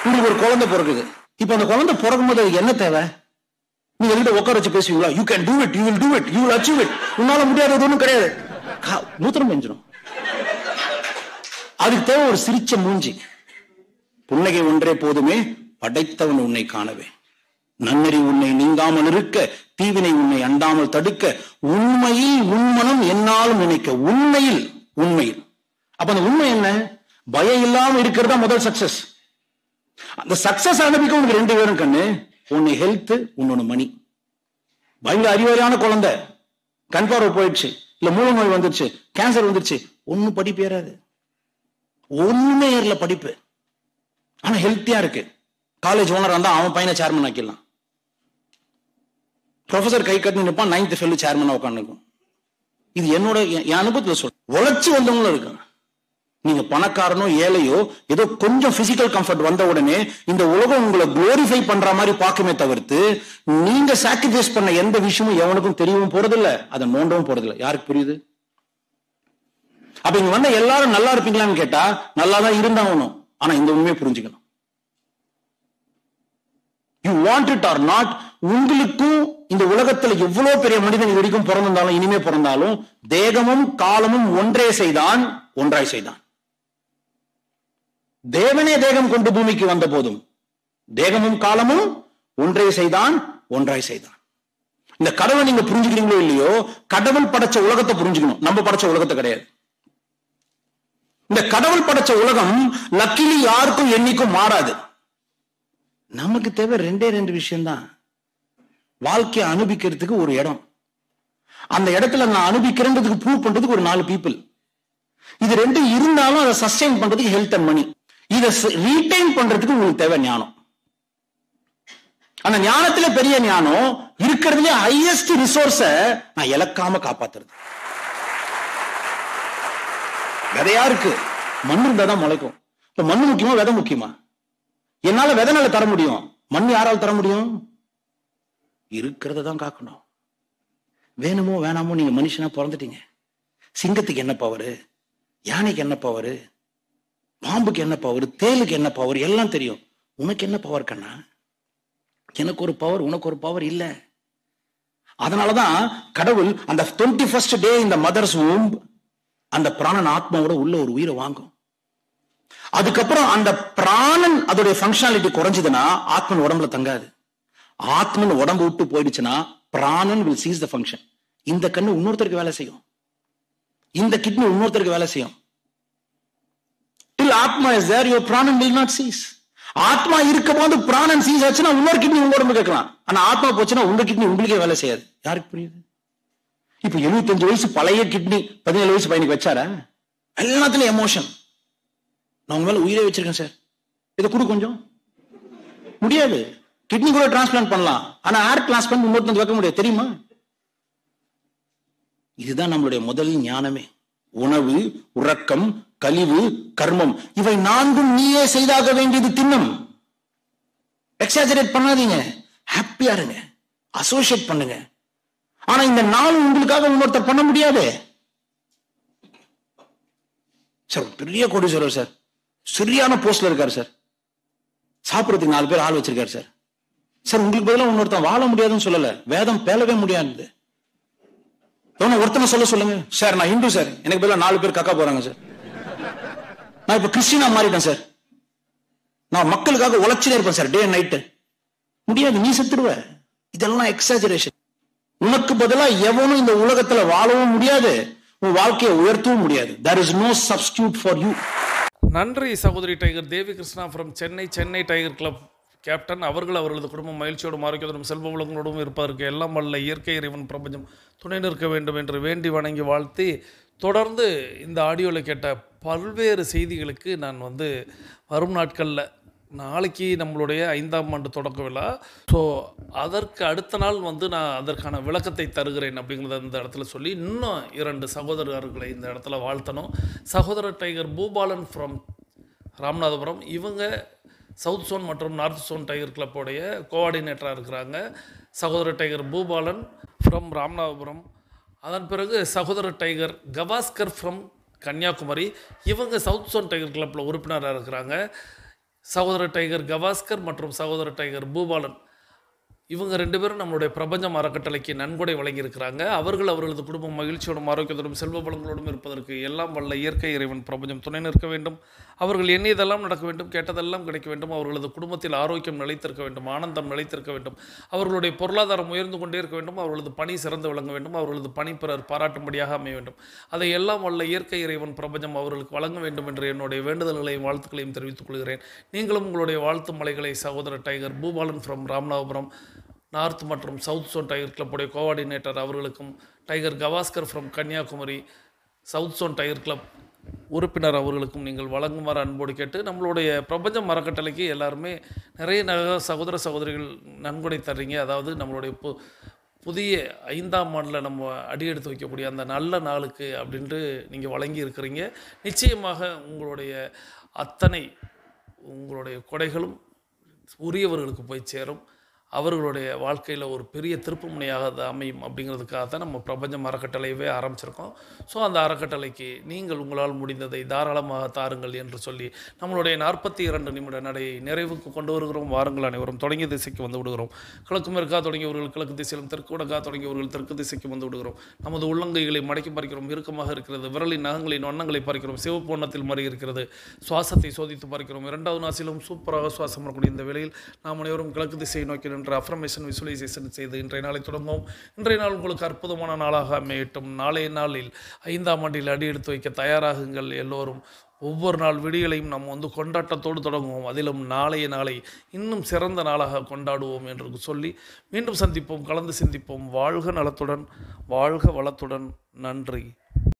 நீங்க உங்களுக்கு ஒரு குழந்தை பிறகுது. இப்ப அந்த குழந்தை பிறக்கும் போது அதுக்கு என்ன தேவை? நீங்க எல்கிட்ட உட்கார வச்சு பேசுவீங்களா? You can do it, you will do it, you will achieve it. உன்னால முடியாதது ஒன்றும் கிடையாது. மூத்திரம் பெஞ்சிடும். அதுக்கு தேவை ஒரு சிரிச்ச மூஞ்சி. புன்னகை ஒன்றே போதுமே, படைத்தவன் உன்னை காணவே. நன்னறி உன்னை நீங்காமல் இருக்க, தீவினை உன்னை அண்டாமல் தடுக்க, உண்மையில் உன்மனம் என்னாலும் நினைக்க. உண்மையில் உண்மையில். அப்ப அந்த உண்மை என்ன? பயம் இல்லாம இருக்கிறதா முதல் சக்சஸ். அந்த சக்சஸ் அனுப்பிக்க உனக்கு 2 பேரும் கண்ணு. ஒன்னு ஹெல்த், இன்னொன்னு மணி. பயங்கர அறிவாளியான குழந்தை, கண் பார்வை போயிடுச்சு, இல்ல மூல நோய் வந்துருச்சு, கேன்சர் வந்துருச்சு, ஒன்னும் படிப்பு ஏறாது. ஒண்ணுமே ஏறல படிப்பு. ஆனா ஹெல்த்தியா இருக்கு. காலேஜ் ஓனர் வந்தா அவன் பையனை சேர்மன் ஆக்கிடலாம். ப்ரொஃபசர் கை கட்டி நிற்பான், 9th ஃபெல்லு சேர்மனா உட்காந்துருக்கும். இது என்னோட என் அனுபவத்தில் சொல்றேன். உழைச்சி வந்தவங்களும் இருக்காங்க. நீங்க பணக்காரனோ ஏழையோ ஏதோ கொஞ்சம் பிசிக்கல் கம்ஃபர்ட் வந்த உடனே இந்த உலகம் உங்களை குளோரிஃபை பண்ற மாதிரி பார்க்குமே தவிர்த்து நீங்க சாக்ரிஃபைஸ் பண்ண எந்த விஷயமும் எவனுக்கும் தெரியவும் போறதில்லை, அதை நோண்டவும் போறதில்லை. யாருக்கு புரியுது? அப்ப இங்க வந்த எல்லாரும் நல்லா இருப்பீங்களான்னு கேட்டா நல்லா தான் இருந்தாகணும். ஆனா இந்த உண்மையை புரிஞ்சுக்கணும். You want it or not, உங்களுக்கும் இந்த உலகத்துல எவ்வளவு பெரிய மனிதன் இது வரைக்கும் பிறந்திருந்தாலும் இனிமே பிறந்தாலும் தேகமும் காலமும் ஒன்றே செய்தான், ஒன்றாய் செய்தான். தேவனே தேகம் கொண்டு பூமிக்கு வந்த போதும் தேகமும் காலமும் ஒன்றே செய்தான், ஒன்றாய் செய்தான். இந்த கடவுளை நீங்க புரிஞ்சுக்கிறீங்களோ இல்லையோ, கடவுள் படைச்ச உலகத்தை புரிஞ்சுக்கணும். நம்ம படைச்ச உலகத்தை கிடையாது. இந்த கடவுள் படைச்ச உலகம் லக்கிலி யாருக்கும் என்னைக்கும் மாறாது. நமக்கு தேவை 2 விஷயம்தான். வாழ்க்கையை அனுபவிக்கிறதுக்கு ஒரு இடம், அந்த இடத்துல நான் அனுபவிக்கிறேன்றதுக்கு ப்ரூவ் பண்றதுக்கு ஒரு 4 பீப்புள். இது 2 இருந்தாலும் அதை சஸ்டெயின் பண்றதுக்கு ஹெல்த் அண்ட் மணி. இதை ரீடைன் பண்றதுக்கு உங்களுக்கு தேவை ஞானம். அந்த ஞானத்துல பெரிய ஞானம் இருக்கிறதுல ஹையஸ்ட் ரிசோர்ஸ நான் இழக்காம காப்பாத்துறது. விதையா இருக்கு, மண்ணு இருந்தாதான் முளைக்கும். இப்ப மண்ணு முக்கியமா விதை முக்கியமா? என்னால விதைனால தர முடியும், மண் யாரால் தர முடியும்? இருக்கிறத தான் காக்கணும். வேணுமோ வேணாமோ நீங்க மனுஷனா பிறந்துட்டீங்க. சிங்கத்துக்கு என்ன பவரு, யானைக்கு என்ன பவரு, பாம்புக்கு என்ன பவர், தேலுக்கு என்ன பவர், எல்லாம் தெரியும். உனக்கு என்ன பவர் கண்ணா? எனக்கு ஒரு பவர், உனக்கு ஒரு பவர் இல்ல. அதனாலதான் கடவுள் அந்த 21st டே இந்த மதர்ஸ் வூம்ப் அந்த பிராணன் ஆத்மாவோட உள்ள ஒரு உயிரை வாங்கும். அதுக்கப்புறம் அந்த பிராணன் அதோடைய ஃபங்க்ஷனாலிட்டி குறைஞ்சதுன்னா ஆத்மன் உடம்புல தங்காது. ஆத்மன் உடம்பு விட்டு போயிடுச்சுன்னா பிராணன் will cease the function. இந்த கண்ணு இன்னொருத்தருக்கு வேலை செய்யும், இந்த கிட்னி இன்னொருத்தருக்கு வேலை செய்யும். Till ஆத்மா is there, your பிராணன் will not cease. ஆத்மா இருக்கும் போது பிராணன் சீஸ் ஆச்சுன்னா இன்னொரு கிட்னி உங்க உடம்பு கேட்கலாம். ஆனா ஆத்மா போச்சுன்னா உங்க கிட்னி உங்களுக்கே வேலை செய்யாது. யாருக்கு புரியுது? இப்ப 75 வயசு பழைய கிட்னி 17 வயசு பையனுக்கு வச்சாரா? எல்லாத்துலயும் எமோஷன். நான் உங்க மேல உயிரை வச்சிருக்கேன் சார், இதை கொடு கொஞ்சம். முடியாது. கிட்னி கூட டிரான்ஸ்பிளான்ட் பண்ணலாம், ஆனா ஹார்ட் டிரான்ஸ்பிளான்ட் இன்னொருத்தர் வைக்க முடியாது, தெரியுமா? இதுதான் நம்மளுடைய முதல் ஞானமே. உணவு, உறக்கம், கழிவு, கர்மம், இவை 4ம் நீயே செய்தாக வேண்டியது திண்ணம். எக்ஸாஜரேட் பண்ணாதீங்க, ஹாப்பியா இருங்க, அசோசியேட் பண்ணுங்க. ஆனா இந்த 4 உங்களுக்காக இன்னொருத்தர் பண்ண முடியாது. சார் பெரிய கோடீஸ்வரர் சார், சரியான போஸ்ட்ல இருக்காரு சார், சாப்பிடறதுக்கு 4 பேர் ஆள் வச்சிருக்காரு சார். சார் உங்களுக்கு பதிலாக இன்னொருத்தன் வாழ முடியாதுன்னு சொல்லல, வேதம் பேலவே முடியாது. ஒருத்தனை சொல்லுங்க சார், நான் இந்து சார், எனக்கு பதிலாக 4 பேர் கக்கா போறாங்க சார். நான் இப்ப கிறிஸ்டினா மாறிட்டேன் சார், நான் மக்களுக்காக உழைச்சிட்டே இருப்பேன் சார் டே நைட்டு. முடியாது, நீ செத்துடுவ. இதெல்லாம் எக்ஸாஜரேஷன். உனக்கு பதிலா எவனும் இந்த உலகத்துல வாழவும் முடியாது, உன் வாழ்க்கையை உயர்த்தவும் முடியாது. there is no substitute for you. நன்றி சகோதரி tiger Devi Krishna from Chennai tiger club captain அவர்கள் அவர்களது குடும்பம் மகிழ்ச்சியோடும் ஆரோக்கியத்தோடும் செல்வ வளங்களோடும் இருப்பதற்கு எல்லாம் வல்ல இயற்கை இறைவன் பிரபஞ்சம் துணை நிற்க வேண்டும் என்று வேண்டி வணங்கி வாழ்த்தி, தொடர்ந்து இந்த ஆடியோவில் கேட்ட பல்வேறு செய்திகளுக்கு நான் வரும் நாட்களில், நாளைக்கு நம்மளுடைய 5ஆம் ஆண்டு தொடக்க விழா, ஸோ அதற்கு அடுத்த நாள் நான் அதற்கான விளக்கத்தை தருகிறேன் அப்படிங்கிறத இந்த இடத்துல சொல்லி, இன்னும் 2 சகோதரர்களை இந்த இடத்துல வாழ்த்தணும். சகோதரர் டைகர் பூபாலன் ஃப்ரம் ராமநாதபுரம், இவங்க சவுத் சோன் மற்றும் நார்த் சோன் டைகர் கிளப்போடைய கோஆர்டினேட்டராக இருக்கிறாங்க. சகோதரர் டைகர் பூபாலன் ஃப்ரம் ராமநாதபுரம். அதன் பிறகு சகோதரர் டைகர் கவாஸ்கர் ஃப்ரம் கன்னியாகுமரி, இவங்க சவுத் சோன் டைகர் கிளப்பில் உறுப்பினராக இருக்கிறாங்க. சகோதரர் டைகர் கவாஸ்கர் மற்றும் சகோதரர் டைகர் பூபாலன், இவங்க 2 பேரும் நம்மளுடைய பிரபஞ்சம் அறக்கட்டளைக்கு நன்கொடை வழங்கியிருக்கிறாங்க. அவர்கள் அவர்களது குடும்பம் மகிழ்ச்சியோடும் ஆரோக்கியத்தோடும் செல்வ வளங்களோடும் இருப்பதற்கு எல்லாம் வல்ல இயற்கை இறைவன் பிரபஞ்சம் துணை நிற்க வேண்டும். அவர்கள் எண்ணியதெல்லாம் நடக்க வேண்டும், கேட்டதெல்லாம் கிடைக்க வேண்டும். அவர்களது குடும்பத்தில் ஆரோக்கியம் நிலைத்திருக்க வேண்டும், ஆனந்தம் நிலைத்திருக்க வேண்டும். அவர்களுடைய பொருளாதாரம் உயர்ந்து கொண்டே இருக்க வேண்டும். அவர்களது பணி சிறந்து விளங்க வேண்டும். அவர்களது பணி பிறர் பாராட்டும்படியாக அமைய வேண்டும். அதை எல்லாம் வல்ல இயற்கை இறைவன் பிரபஞ்சம் அவர்களுக்கு வழங்க வேண்டும் என்று என்னுடைய வேண்டுதல்களையும் வாழ்த்துக்களையும் தெரிவித்துக் கொள்கிறேன். நீங்களும் உங்களுடைய வாழ்த்து மலைகளை சகோதரர் tiger Bhupalan from Ramanathapuram, north மற்றும் சவுத் சோன் டைகர் கிளப்புடைய கோஆர்டினேட்டர் அவர்களுக்கும், tiger Gavaskar from Kanyakumari south zone tiger club உறுப்பினர் அவர்களுக்கும் நீங்கள் வழங்குமாறு அன்போடு கேட்டு, நம்மளுடைய பிரபஞ்சம் அறக்கட்டளைக்கு எல்லாருமே நிறைய சகோதர சகோதரிகள் நன்கொடை தர்றீங்க. அதாவது நம்மளுடைய புதிய 5ஆம் ஆண்டில் நம்ம அடியெடுத்து வைக்கக்கூடிய அந்த நல்ல நாளுக்கு அப்படின்ட்டு நீங்கள் வழங்கி இருக்கிறீங்க. நிச்சயமாக உங்களுடைய கொடைகளும் உரியவர்களுக்கு போய் சேரும். அவர்களுடைய வாழ்க்கையில் ஒரு பெரிய திருப்பு முனையாக அது அமையும் அப்படிங்கிறதுக்காக தான் நம்ம பிரபஞ்சம் அறக்கட்டளையவே ஆரம்பிச்சிருக்கோம். ஸோ அந்த அறக்கட்டளைக்கு நீங்கள் உங்களால் முடிந்ததை தாராளமாக தாருங்கள் என்று சொல்லி நம்மளுடைய 42 நிமிட நடையை நிறைவுக்கு கொண்டு வருகிறோம். வாருங்கள் அனைவரும் தொடங்கிய திசைக்கு வந்து விடுகிறோம். கிழக்கு மேற்கா தொடங்கியவர்கள் கிழக்கு திசையிலும், தெற்கு வடக்கா தொடங்கியவர்கள் தெற்கு திசைக்கு வந்து விடுகிறோம். நமது உள்ளங்கைகளை மடக்கி பறிக்கிறோம். இறுக்கமாக இருக்கிறது. விரலின் நகங்களின் வண்ணங்களை பறிக்கிறோம். சிவப்பு வண்ணத்தில் மாறி இருக்கிறது. சுவாசத்தை சோதித்து பறிக்கிறோம். 2வது நாசிலும் சூப்பராக சுவாசம் வரக்கூடிய இந்த வேளையில் நாம் அனைவரும் கிழக்கு திசையை நோக்கி என்ற அஃபர்மேஷன் விசுவலைசேஷன் செய்து இன்றைய நாளை தொடங்குவோம். இன்றைய நாள் உங்களுக்கு அற்புதமான நாளாக அமையட்டும். நாளைய நாளில் 5ஆம் ஆண்டில் அடி எடுத்து வைக்க தயாராகுங்கள். எல்லோரும் ஒவ்வொரு நாள் விடியலையும் நாம் கொண்டாட்டத்தோடு தொடங்குவோம். அதிலும் நாளைய நாளை இன்னும் சிறந்த நாளாக கொண்டாடுவோம் என்று சொல்லி மீண்டும் சந்திப்போம், கலந்து சிந்திப்போம். வாழ்க நலத்துடன், வாழ்க வளத்துடன். நன்றி.